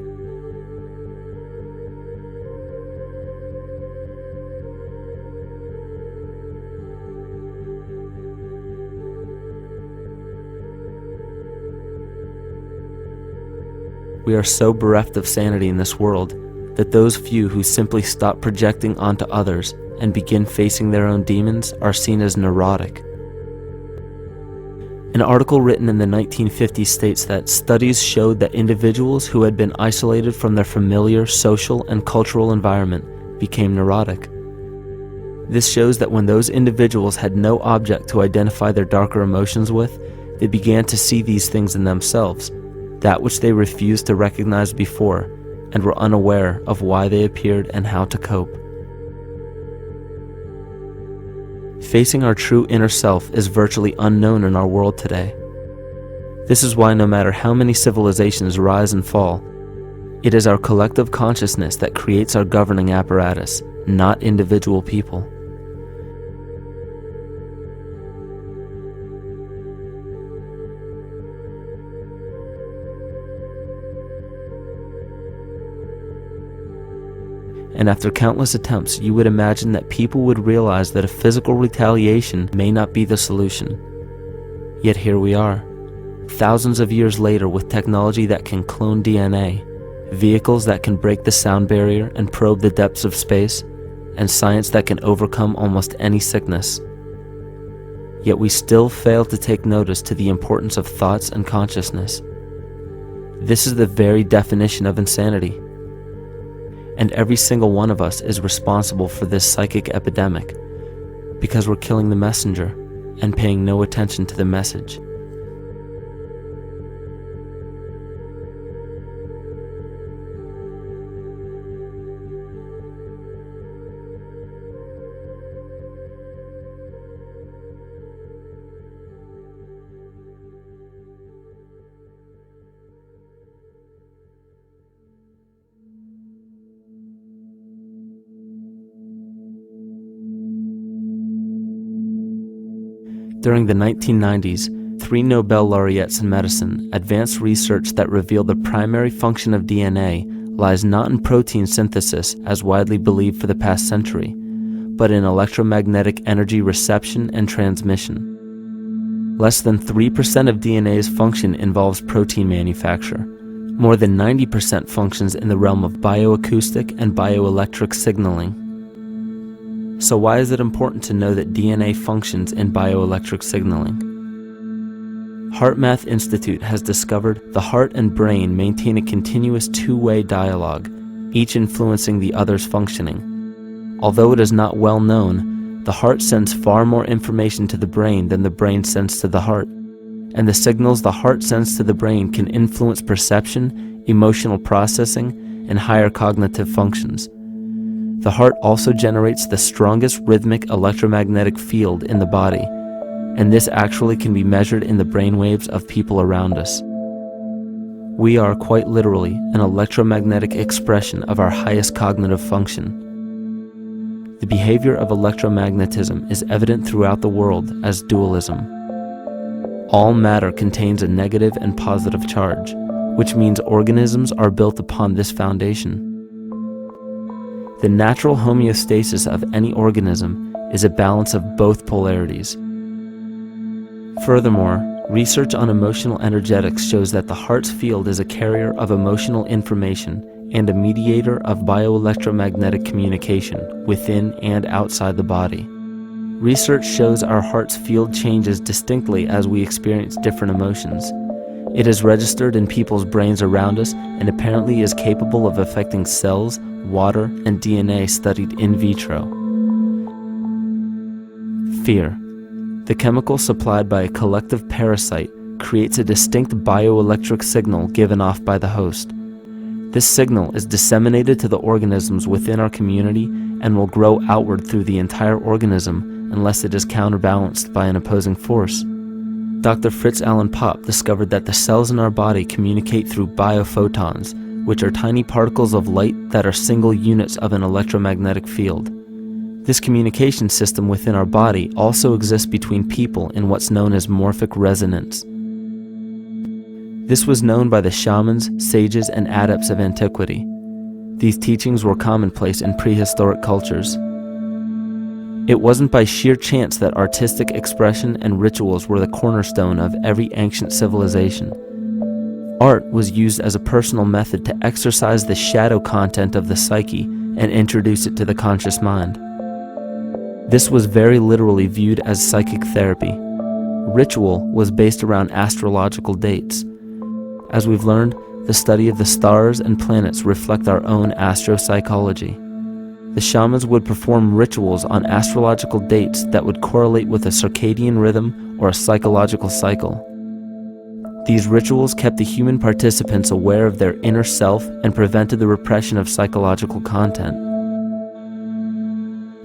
We are so bereft of sanity in this world that those few who simply stop projecting onto others and begin facing their own demons are seen as neurotic. An article written in the 1950s states that studies showed that individuals who had been isolated from their familiar social and cultural environment became neurotic. This shows that when those individuals had no object to identify their darker emotions with, they began to see these things in themselves, that which they refused to recognize before, and were unaware of why they appeared and how to cope. Facing our true inner self is virtually unknown in our world today. This is why no matter how many civilizations rise and fall, it is our collective consciousness that creates our governing apparatus, not individual people. And after countless attempts, you would imagine that people would realize that a physical retaliation may not be the solution. Yet here we are, thousands of years later, with technology that can clone DNA, vehicles that can break the sound barrier and probe the depths of space, and science that can overcome almost any sickness. Yet we still fail to take notice to the importance of thoughts and consciousness. This is the very definition of insanity. And every single one of us is responsible for this psychic epidemic because we're killing the messenger and paying no attention to the message. During the 1990s, 3 Nobel laureates in medicine advanced research that revealed the primary function of DNA lies not in protein synthesis as widely believed for the past century, but in electromagnetic energy reception and transmission. Less than 3% of DNA's function involves protein manufacture. More than 90% functions in the realm of bioacoustic and bioelectric signaling. So why is it important to know that DNA functions in bioelectric signaling? HeartMath Institute has discovered the heart and brain maintain a continuous two-way dialogue, each influencing the other's functioning. Although it is not well known, the heart sends far more information to the brain than the brain sends to the heart, and the signals the heart sends to the brain can influence perception, emotional processing, and higher cognitive functions. The heart also generates the strongest rhythmic electromagnetic field in the body, and this actually can be measured in the brainwaves of people around us. We are quite literally an electromagnetic expression of our highest cognitive function. The behavior of electromagnetism is evident throughout the world as dualism. All matter contains a negative and positive charge, which means organisms are built upon this foundation. The natural homeostasis of any organism is a balance of both polarities. Furthermore, research on emotional energetics shows that the heart's field is a carrier of emotional information and a mediator of bioelectromagnetic communication within and outside the body. Research shows our heart's field changes distinctly as we experience different emotions. It is registered in people's brains around us and apparently is capable of affecting cells, water, and DNA studied in vitro. Fear. The chemical supplied by a collective parasite creates a distinct bioelectric signal given off by the host. This signal is disseminated to the organisms within our community and will grow outward through the entire organism unless it is counterbalanced by an opposing force. Dr. Fritz Alan Popp discovered that the cells in our body communicate through biophotons, which are tiny particles of light that are single units of an electromagnetic field. This communication system within our body also exists between people in what's known as morphic resonance. This was known by the shamans, sages, and adepts of antiquity. These teachings were commonplace in prehistoric cultures. It wasn't by sheer chance that artistic expression and rituals were the cornerstone of every ancient civilization. Art was used as a personal method to exercise the shadow content of the psyche and introduce it to the conscious mind. This was very literally viewed as psychic therapy. Ritual was based around astrological dates. As we've learned, the study of the stars and planets reflect our own astropsychology. The shamans would perform rituals on astrological dates that would correlate with a circadian rhythm or a psychological cycle. These rituals kept the human participants aware of their inner self and prevented the repression of psychological content.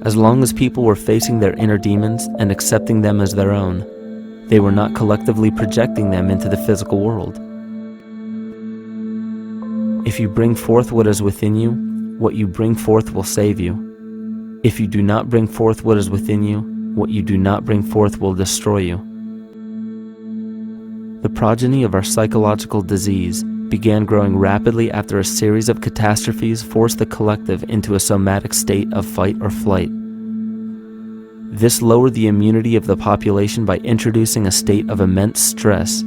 As long as people were facing their inner demons and accepting them as their own, they were not collectively projecting them into the physical world. If you bring forth what is within you, what you bring forth will save you. If you do not bring forth what is within you, what you do not bring forth will destroy you. The progeny of our psychological disease began growing rapidly after a series of catastrophes forced the collective into a somatic state of fight or flight. This lowered the immunity of the population by introducing a state of immense stress.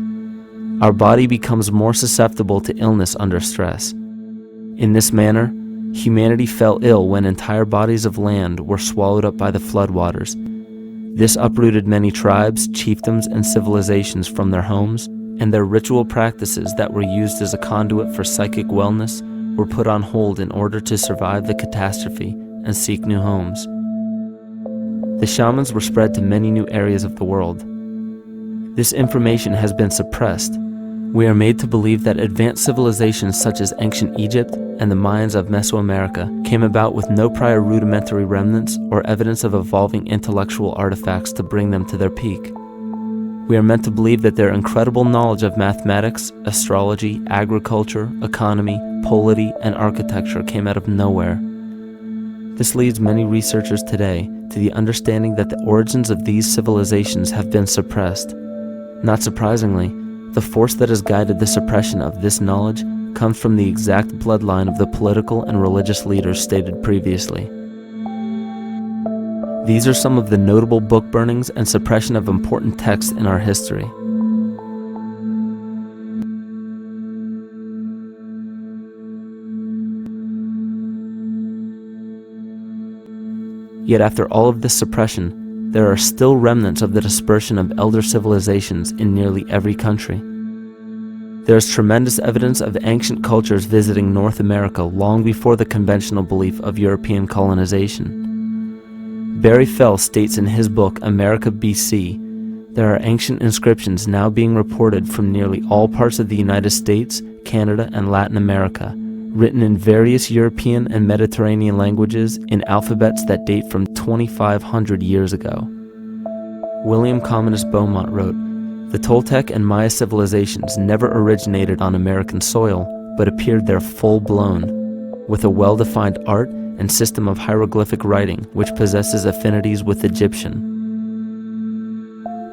Our body becomes more susceptible to illness under stress. In this manner, humanity fell ill when entire bodies of land were swallowed up by the floodwaters. This uprooted many tribes, chiefdoms, and civilizations from their homes, and their ritual practices that were used as a conduit for psychic wellness were put on hold in order to survive the catastrophe and seek new homes. The shamans were spread to many new areas of the world. This information has been suppressed. We are made to believe that advanced civilizations such as ancient Egypt and the Mayans of Mesoamerica came about with no prior rudimentary remnants or evidence of evolving intellectual artifacts to bring them to their peak. We are meant to believe that their incredible knowledge of mathematics, astrology, agriculture, economy, polity, and architecture came out of nowhere. This leads many researchers today to the understanding that the origins of these civilizations have been suppressed. Not surprisingly, the force that has guided the suppression of this knowledge comes from the exact bloodline of the political and religious leaders stated previously. These are some of the notable book burnings and suppression of important texts in our history. Yet after all of this suppression, there are still remnants of the dispersion of elder civilizations in nearly every country. There is tremendous evidence of ancient cultures visiting North America long before the conventional belief of European colonization. Barry Fell states in his book America BC, there are ancient inscriptions now being reported from nearly all parts of the United States, Canada, and Latin America, written in various European and Mediterranean languages in alphabets that date from 2,500 years ago. William Commonus Beaumont wrote, "The Toltec and Maya civilizations never originated on American soil, but appeared there full-blown, with a well-defined art and system of hieroglyphic writing which possesses affinities with Egyptian.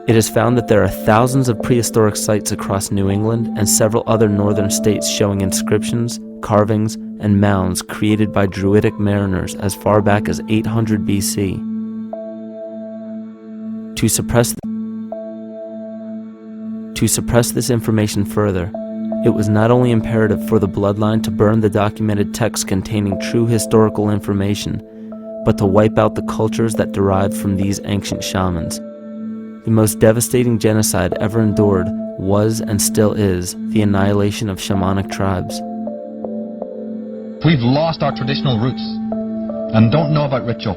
It is found that there are thousands of prehistoric sites across New England and several other northern states showing inscriptions, carvings, and mounds created by Druidic mariners as far back as 800 BC. To suppress this information further, it was not only imperative for the bloodline to burn the documented texts containing true historical information, but to wipe out the cultures that derived from these ancient shamans. The most devastating genocide ever endured was and still is the annihilation of shamanic tribes. We've lost our traditional roots and don't know about ritual.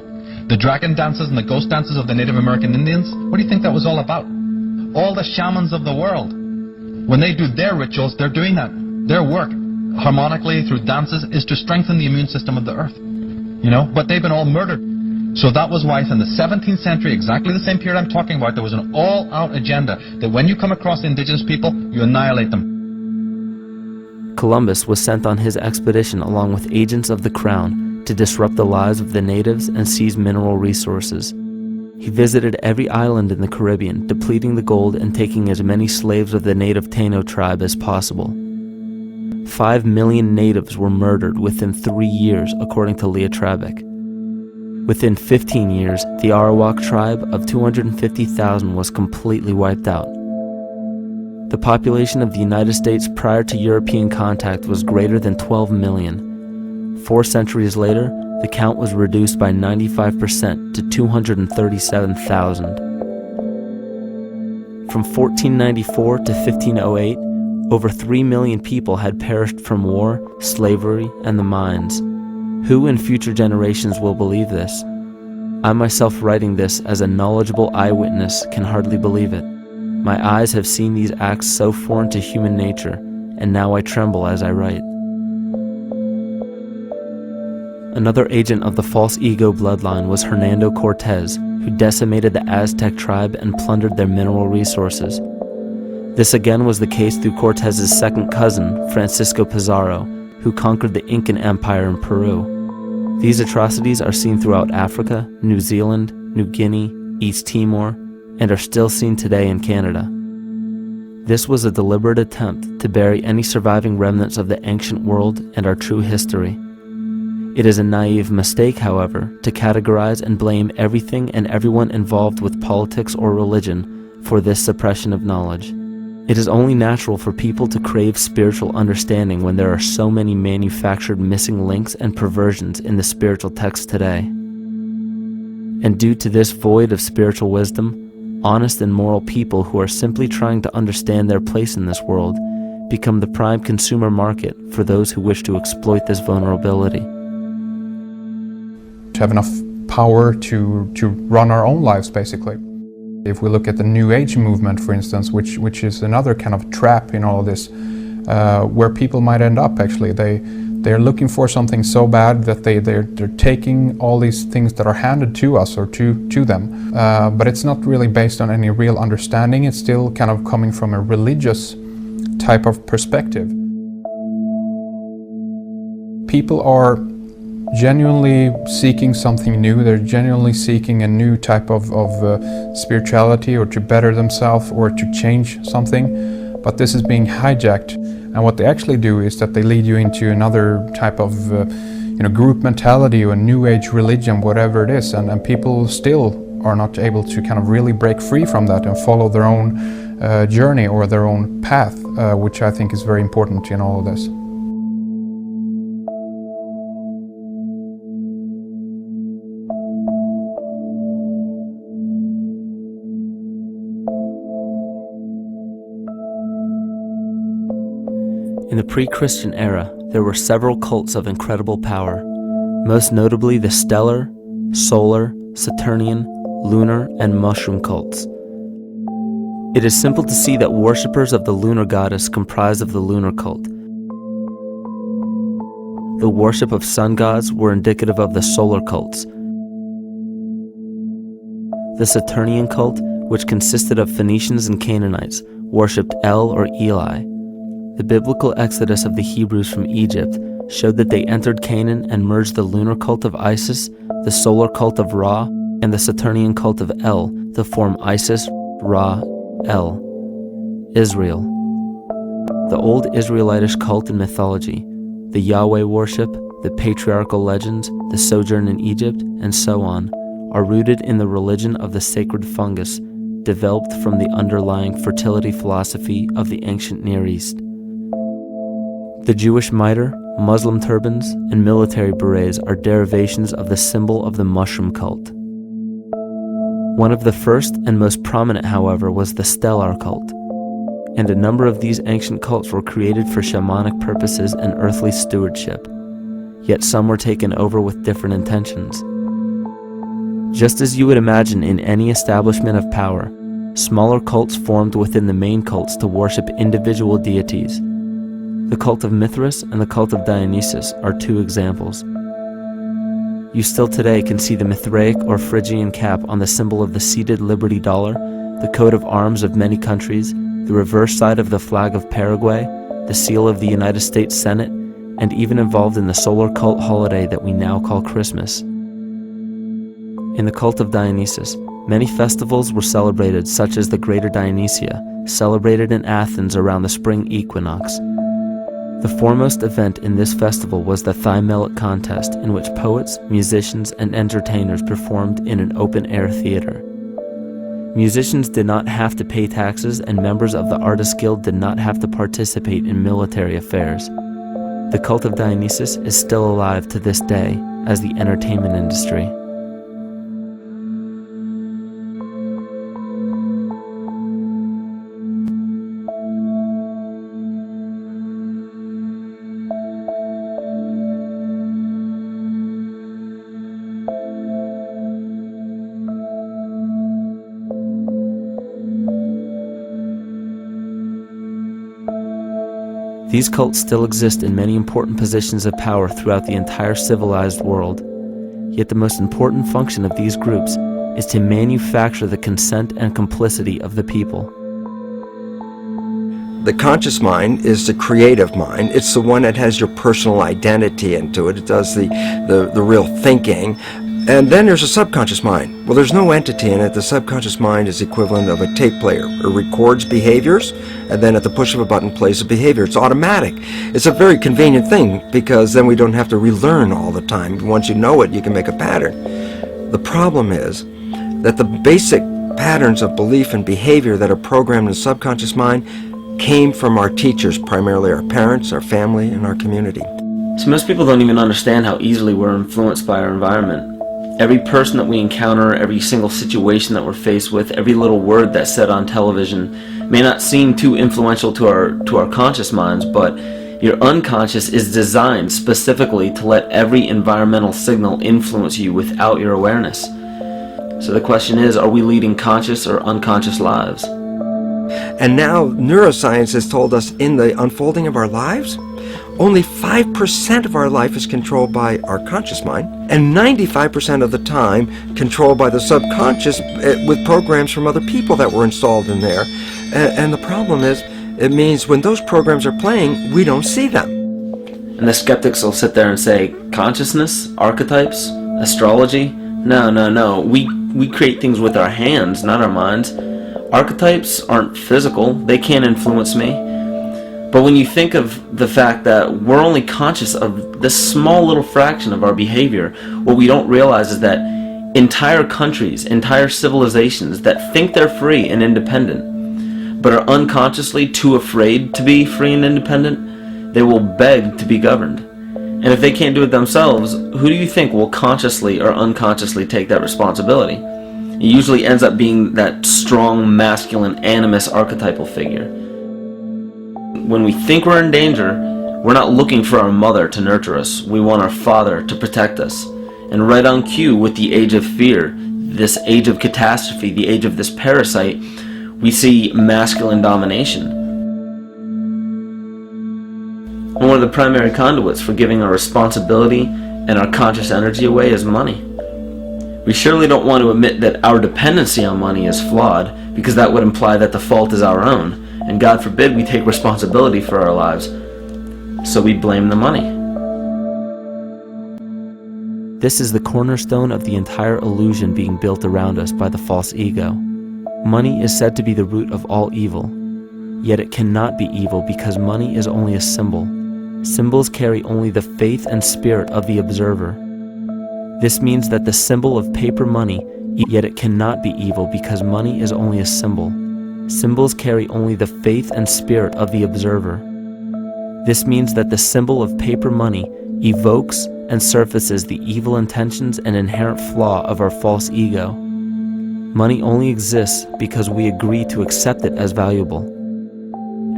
The dragon dances and the ghost dances of the Native American Indians, what do you think that was all about? All the shamans of the world, when they do their rituals, they're doing that. Their work, harmonically through dances, is to strengthen the immune system of the earth. But they've been all murdered. So that was why in the 17th century, exactly the same period I'm talking about, there was an all-out agenda that when you come across indigenous people, you annihilate them. Columbus was sent on his expedition along with agents of the crown to disrupt the lives of the natives and seize mineral resources. He visited every island in the Caribbean, depleting the gold and taking as many slaves of the native Taino tribe as possible. 5 million natives were murdered within 3 years, according to Leah Trabeck. Within 15 years, the Arawak tribe of 250,000 was completely wiped out. The population of the United States prior to European contact was greater than 12 million. 4 centuries later, the count was reduced by 95% to 237,000. From 1494 to 1508, over 3 million people had perished from war, slavery, and the mines. Who in future generations will believe this? I myself, writing this as a knowledgeable eyewitness, can hardly believe it. My eyes have seen these acts so foreign to human nature, and now I tremble as I write. Another agent of the false ego bloodline was Hernando Cortez, who decimated the Aztec tribe and plundered their mineral resources. This again was the case through Cortez's second cousin, Francisco Pizarro, who conquered the Incan Empire in Peru. These atrocities are seen throughout Africa, New Zealand, New Guinea, East Timor, and are still seen today in Canada. This was a deliberate attempt to bury any surviving remnants of the ancient world and our true history. It is a naive mistake, however, to categorize and blame everything and everyone involved with politics or religion for this suppression of knowledge. It is only natural for people to crave spiritual understanding when there are so many manufactured missing links and perversions in the spiritual text today. And due to this void of spiritual wisdom, honest and moral people who are simply trying to understand their place in this world become the prime consumer market for those who wish to exploit this vulnerability. To have enough power to run our own lives, basically. If we look at the New Age movement, for instance, which is another kind of trap in all of this, where people might end up actually. They're looking for something so bad that they're taking all these things that are handed to us or to them. But it's not really based on any real understanding. It's still kind of coming from a religious type of perspective. People are genuinely seeking something new. They're genuinely seeking a new type of spirituality, or to better themselves, or to change something. But this is being hijacked, and what they actually do is that they lead you into another type of group mentality or a new age religion, whatever it is, and people still are not able to kind of really break free from that and follow their own journey or their own path, which I think is very important in all of this. In the pre-Christian era, there were several cults of incredible power, most notably the stellar, solar, Saturnian, lunar, and mushroom cults. It is simple to see that worshippers of the lunar goddess comprised of the lunar cult. The worship of sun gods were indicative of the solar cults. The Saturnian cult, which consisted of Phoenicians and Canaanites, worshipped El or Eli. The biblical exodus of the Hebrews from Egypt showed that they entered Canaan and merged the lunar cult of Isis, the solar cult of Ra, and the Saturnian cult of El to form Isis, Ra, El. Israel. The old Israelitish cult and mythology, the Yahweh worship, the patriarchal legends, the sojourn in Egypt, and so on, are rooted in the religion of the sacred fungus, developed from the underlying fertility philosophy of the ancient Near East. The Jewish mitre, Muslim turbans, and military berets are derivations of the symbol of the mushroom cult. One of the first and most prominent, however, was the stellar cult, and a number of these ancient cults were created for shamanic purposes and earthly stewardship, yet some were taken over with different intentions. Just as you would imagine in any establishment of power, smaller cults formed within the main cults to worship individual deities. The cult of Mithras and the cult of Dionysus are 2 examples. You still today can see the Mithraic or Phrygian cap on the symbol of the seated Liberty Dollar, the coat of arms of many countries, the reverse side of the flag of Paraguay, the seal of the United States Senate, and even involved in the solar cult holiday that we now call Christmas. In the cult of Dionysus, many festivals were celebrated, such as the Greater Dionysia, celebrated in Athens around the spring equinox. The foremost event in this festival was the Thymelic contest, in which poets, musicians, and entertainers performed in an open-air theater. Musicians did not have to pay taxes, and members of the Artists Guild did not have to participate in military affairs. The cult of Dionysus is still alive to this day as the entertainment industry. These cults still exist in many important positions of power throughout the entire civilized world. Yet the most important function of these groups is to manufacture the consent and complicity of the people. The conscious mind is the creative mind. It's the one that has your personal identity into it. It does the real thinking. And then there's a subconscious mind. Well, there's no entity in it. The subconscious mind is the equivalent of a tape player. It records behaviors, and then at the push of a button plays a behavior. It's automatic. It's a very convenient thing, because then we don't have to relearn all the time. Once you know it, you can make a pattern. The problem is that the basic patterns of belief and behavior that are programmed in the subconscious mind came from our teachers, primarily our parents, our family, and our community. So most people don't even understand how easily we're influenced by our environment. Every person that we encounter, every single situation that we're faced with, every little word that's said on television may not seem too influential to our conscious minds, but your unconscious is designed specifically to let every environmental signal influence you without your awareness. So the question is, are we leading conscious or unconscious lives? And now neuroscience has told us in the unfolding of our lives, only 5% of our life is controlled by our conscious mind, and 95% of the time controlled by the subconscious with programs from other people that were installed in there. And the problem is, it means when those programs are playing, we don't see them. And the skeptics will sit there and say, consciousness, archetypes, astrology? No. We create things with our hands, not our minds. Archetypes aren't physical. They can't influence me. But when you think of the fact that we're only conscious of this small little fraction of our behavior, what we don't realize is that entire countries, entire civilizations that think they're free and independent, but are unconsciously too afraid to be free and independent, they will beg to be governed. And if they can't do it themselves, who do you think will consciously or unconsciously take that responsibility? It usually ends up being that strong, masculine, animus archetypal figure. When we think we're in danger, we're not looking for our mother to nurture us. We want our father to protect us. And right on cue with the age of fear, this age of catastrophe, the age of this parasite, we see masculine domination. And one of the primary conduits for giving our responsibility and our conscious energy away is money. We surely don't want to admit that our dependency on money is flawed, because that would imply that the fault is our own. And God forbid we take responsibility for our lives, so we blame the money. This is the cornerstone of the entire illusion being built around us by the false ego. Money is said to be the root of all evil, yet it cannot be evil because money is only a symbol. Symbols carry only the faith and spirit of the observer. This means that the symbol of paper money, yet it cannot be evil because money is only a symbol. Symbols carry only the faith and spirit of the observer. This means that the symbol of paper money evokes and surfaces the evil intentions and inherent flaw of our false ego. Money only exists because we agree to accept it as valuable.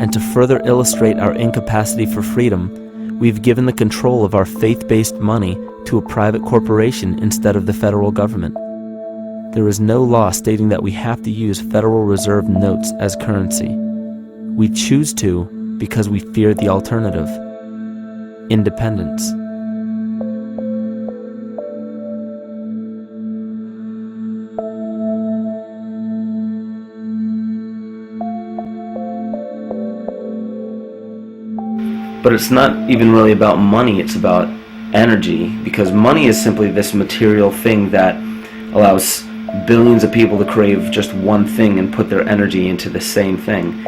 And to further illustrate our incapacity for freedom, we've given the control of our faith-based money to a private corporation instead of the federal government. There is no law stating that we have to use Federal Reserve notes as currency. We choose to because we fear the alternative: independence. But it's not even really about money, it's about energy, because money is simply this material thing that allows billions of people to crave just one thing and put their energy into the same thing.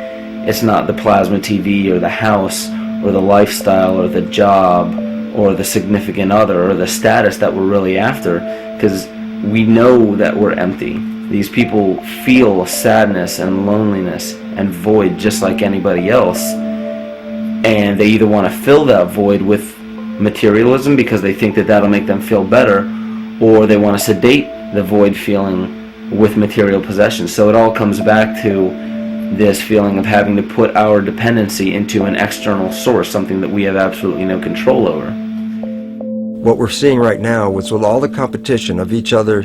It's not the plasma TV or the house or the lifestyle or the job or the significant other or the status that we're really after, because we know that we're empty. These people feel sadness and loneliness and void just like anybody else, and they either want to fill that void with materialism because they think that that'll make them feel better, or they want to sedate the void feeling with material possessions. So it all comes back to this feeling of having to put our dependency into an external source, something that we have absolutely no control over. What we're seeing right now is with all the competition of each other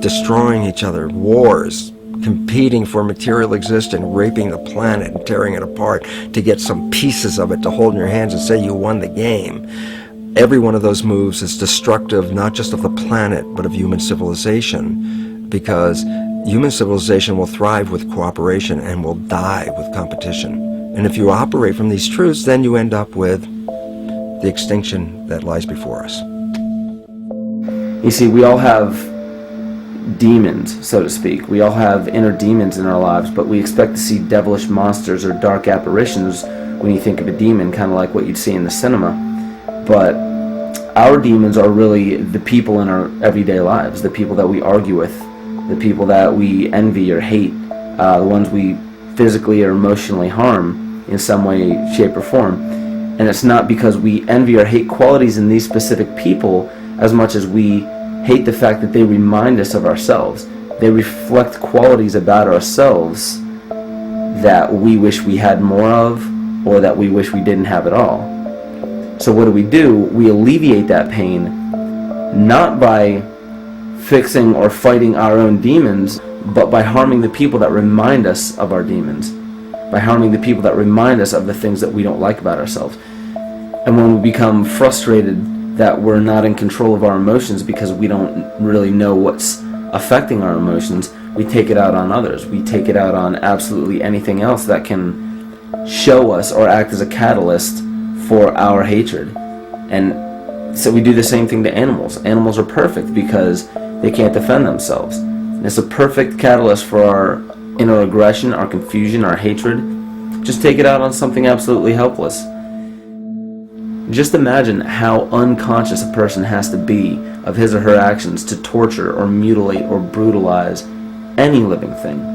destroying each other, wars, competing for material existence, raping the planet and tearing it apart to get some pieces of it to hold in your hands and say you won the game. Every one of those moves is destructive not just of the planet but of human civilization, because human civilization will thrive with cooperation and will die with competition. And if you operate from these truths, then you end up with the extinction that lies before us. You see, we all have demons, so to speak. We all have inner demons in our lives, but we expect to see devilish monsters or dark apparitions when you think of a demon, kind of like what you'd see in the cinema. But our demons are really the people in our everyday lives, the people that we argue with, the people that we envy or hate, the ones we physically or emotionally harm in some way, shape, or form. And it's not because we envy or hate qualities in these specific people as much as we hate the fact that they remind us of ourselves. They reflect qualities about ourselves that we wish we had more of, or that we wish we didn't have at all. So what do? We alleviate that pain not by fixing or fighting our own demons, but by harming the people that remind us of our demons, by harming the people that remind us of the things that we don't like about ourselves. And when we become frustrated that we're not in control of our emotions because we don't really know what's affecting our emotions, we take it out on others. We take it out on absolutely anything else that can show us or act as a catalyst for our hatred. And so we do the same thing to animals. Animals are perfect because they can't defend themselves. And it's a perfect catalyst for our inner aggression, our confusion, our hatred. Just take it out on something absolutely helpless. Just imagine how unconscious a person has to be of his or her actions to torture or mutilate or brutalize any living thing.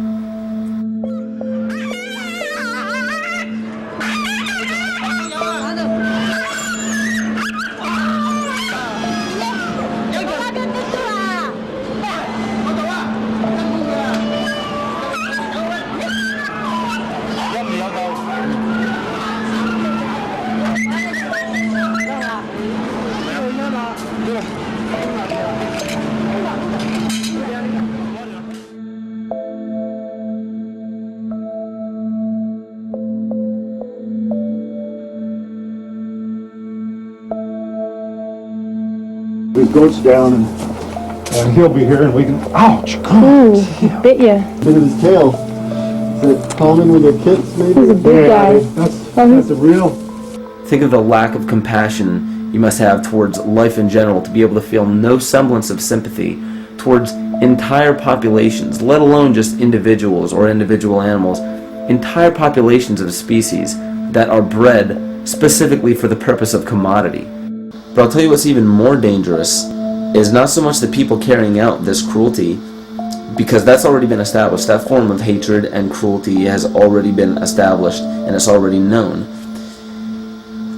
His goat's down and he'll be here and we can, ouch, Ooh, he bit you. look at his tail. Is it calming with your kids maybe? He's a big guy. That's a real. Think of the lack of compassion you must have towards life in general to be able to feel no semblance of sympathy towards entire populations, let alone just individuals or individual animals, entire populations of a species that are bred specifically for the purpose of commodity. But I'll tell you what's even more dangerous is not so much the people carrying out this cruelty, because that's already been established. That form of hatred and cruelty has already been established and it's already known.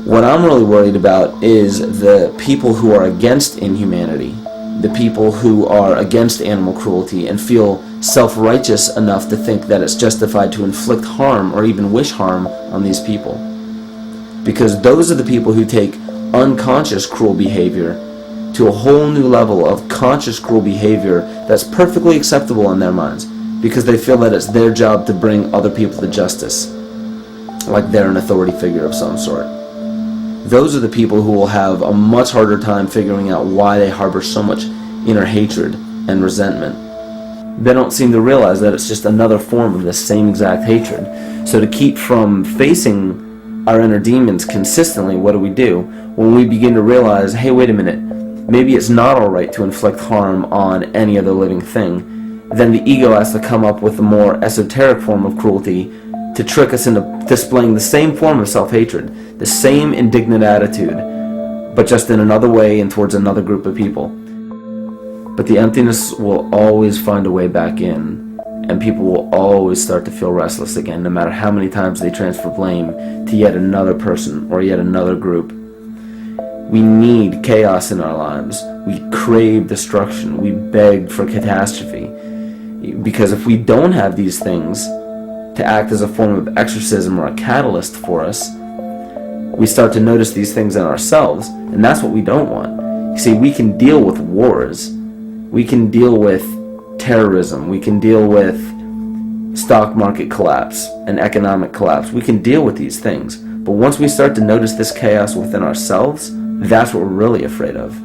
What I'm really worried about is the people who are against inhumanity, the people who are against animal cruelty and feel self-righteous enough to think that it's justified to inflict harm or even wish harm on these people. Because those are the people who take unconscious cruel behavior to a whole new level of conscious cruel behavior that's perfectly acceptable in their minds, because they feel that it's their job to bring other people to justice, like they're an authority figure of some sort. Those are the people who will have a much harder time figuring out why they harbor so much inner hatred and resentment. They don't seem to realize that it's just another form of the same exact hatred. So to keep from facing our inner demons consistently, what do? When we begin to realize, hey, wait a minute, maybe it's not alright to inflict harm on any other living thing, then the ego has to come up with a more esoteric form of cruelty to trick us into displaying the same form of self-hatred, the same indignant attitude, but just in another way and towards another group of people. But the emptiness will always find a way back in, and people will always start to feel restless again, no matter how many times they transfer blame to yet another person or yet another group. We need chaos in our lives. We crave destruction. We beg for catastrophe. Because if we don't have these things to act as a form of exorcism or a catalyst for us, we start to notice these things in ourselves, and that's what we don't want. You see, we can deal with wars. We can deal with terrorism. We can deal with stock market collapse and economic collapse. We can deal with these things. But once we start to notice this chaos within ourselves, that's what we're really afraid of.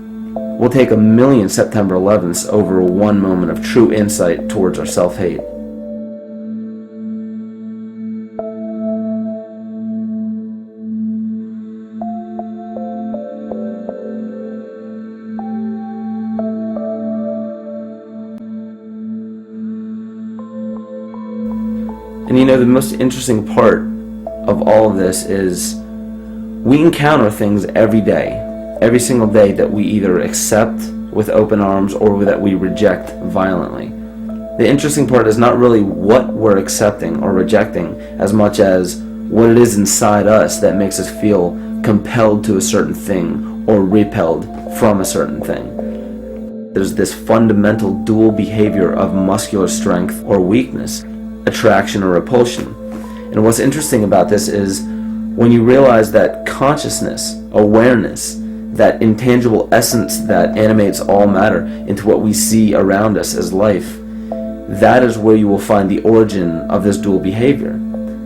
We'll take 1,000,000 September 11ths over one moment of true insight towards our self-hate. And you know, the most interesting part of all of this is we encounter things every day, every single day, that we either accept with open arms or that we reject violently. The interesting part is not really what we're accepting or rejecting as much as what it is inside us that makes us feel compelled to a certain thing or repelled from a certain thing. There's this fundamental dual behavior of muscular strength or weakness, attraction or repulsion. And what's interesting about this is when you realize that consciousness, awareness, that intangible essence that animates all matter into what we see around us as life, that is where you will find the origin of this dual behavior.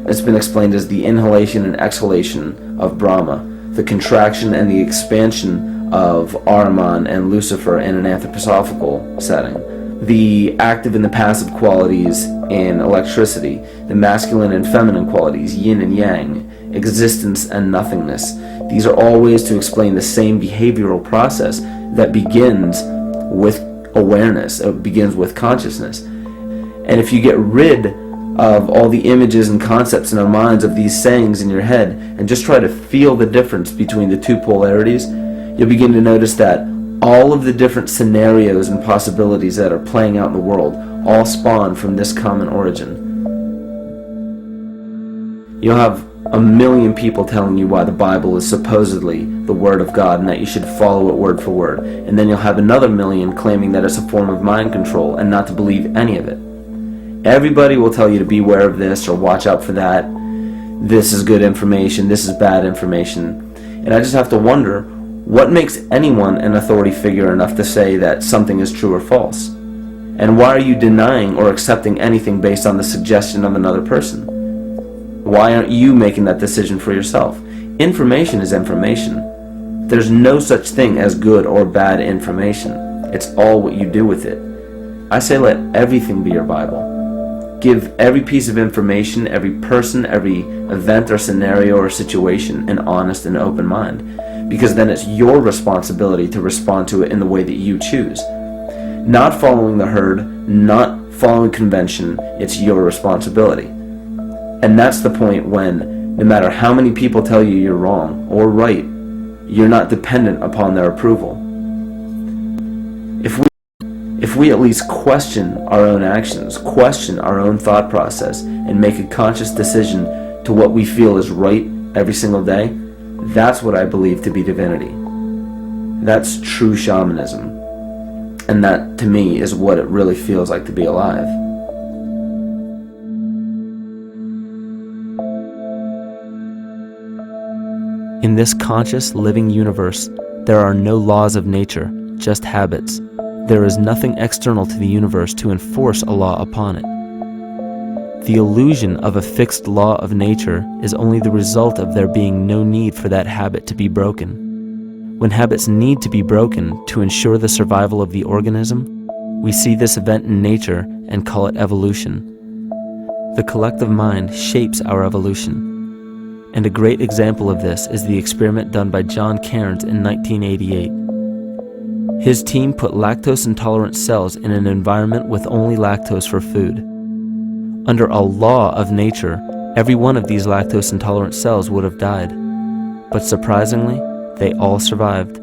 It's been explained as the inhalation and exhalation of Brahma, the contraction and the expansion of Ahriman and Lucifer in an anthroposophical setting, the active and the passive qualities in electricity, the masculine and feminine qualities, yin and yang, existence and nothingness. These are all ways to explain the same behavioral process that begins with awareness, it begins with consciousness. And if you get rid of all the images and concepts in our minds of these sayings in your head and just try to feel the difference between the two polarities, you'll begin to notice that all of the different scenarios and possibilities that are playing out in the world all spawn from this common origin. You'll have 1,000,000 people telling you why the Bible is supposedly the Word of God and that you should follow it word for word. And then you'll have another 1,000,000 claiming that it's a form of mind control and not to believe any of it. Everybody will tell you to beware of this or watch out for that. This is good information, this is bad information. And I just have to wonder, what makes anyone an authority figure enough to say that something is true or false? And why are you denying or accepting anything based on the suggestion of another person? Why aren't you making that decision for yourself? Information is information. There's no such thing as good or bad information. It's all what you do with it. I say let everything be your Bible. Give every piece of information, every person, every event or scenario or situation an honest and open mind. Because then it's your responsibility to respond to it in the way that you choose. Not following the herd, not following convention, it's your responsibility. And that's the point when, no matter how many people tell you you're wrong or right, you're not dependent upon their approval. If we at least question our own actions, question our own thought process, and make a conscious decision to what we feel is right every single day, that's what I believe to be divinity. That's true shamanism. And that, to me, is what it really feels like to be alive. In this conscious, living universe, there are no laws of nature, just habits. There is nothing external to the universe to enforce a law upon it. The illusion of a fixed law of nature is only the result of there being no need for that habit to be broken. When habits need to be broken to ensure the survival of the organism, we see this event in nature and call it evolution. The collective mind shapes our evolution. And a great example of this is the experiment done by John Cairns in 1988. His team put lactose-intolerant cells in an environment with only lactose for food. Under a law of nature, every one of these lactose-intolerant cells would have died. But surprisingly, they all survived.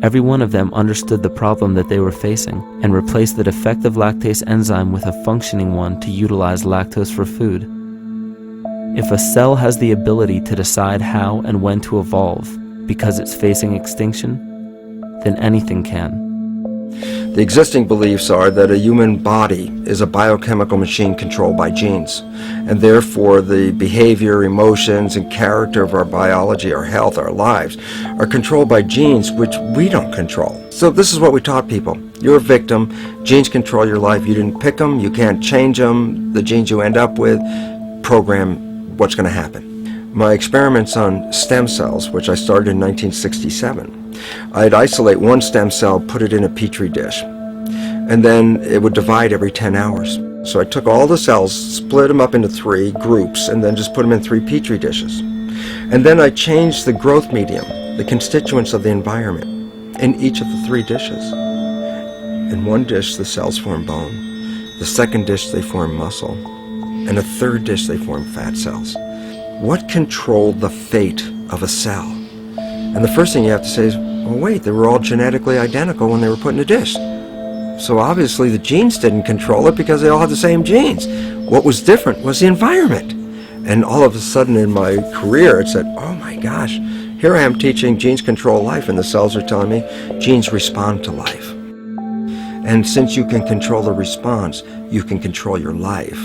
Every one of them understood the problem that they were facing and replaced the defective lactase enzyme with a functioning one to utilize lactose for food. If a cell has the ability to decide how and when to evolve because it's facing extinction, then anything can. The existing beliefs are that a human body is a biochemical machine controlled by genes, and therefore the behavior, emotions, and character of our biology, our health, our lives, are controlled by genes which we don't control. So this is what we taught people. You're a victim. Genes control your life. You didn't pick them. You can't change them. The genes you end up with program what's going to happen. My experiments on stem cells, which I started in 1967, I'd isolate one stem cell, put it in a petri dish, and then it would divide every 10 hours. So I took all the cells, split them up into 3 groups, and then just put them in 3 petri dishes. And then I changed the growth medium, the constituents of the environment, in each of the 3 dishes. In one dish, the cells form bone. The second dish, they form muscle. And the third dish, they form fat cells. What controlled the fate of a cell? And the first thing you have to say is, well, wait, they were all genetically identical when they were put in a dish. So obviously the genes didn't control it because they all had the same genes. What was different was the environment. And all of a sudden in my career, it said, oh my gosh, here I am teaching genes control life, and the cells are telling me genes respond to life. And since you can control the response, you can control your life.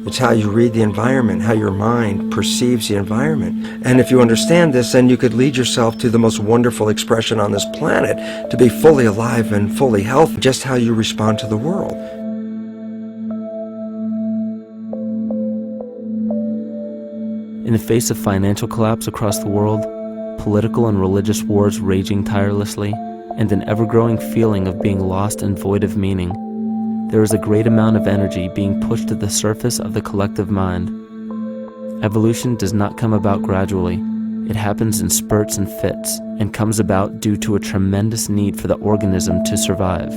It's how you read the environment, how your mind perceives the environment. And if you understand this, then you could lead yourself to the most wonderful expression on this planet, to be fully alive and fully healthy, just how you respond to the world. In the face of financial collapse across the world, political and religious wars raging tirelessly, and an ever-growing feeling of being lost and void of meaning, there is a great amount of energy being pushed to the surface of the collective mind. Evolution does not come about gradually. It happens in spurts and fits, and comes about due to a tremendous need for the organism to survive.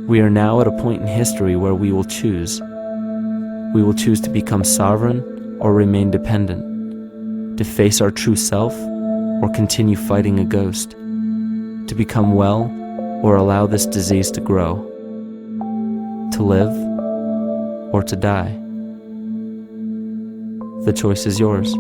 We are now at a point in history where we will choose. We will choose to become sovereign or remain dependent, to face our true self or continue fighting a ghost, to become well or allow this disease to grow, to live or to die. The choice is yours.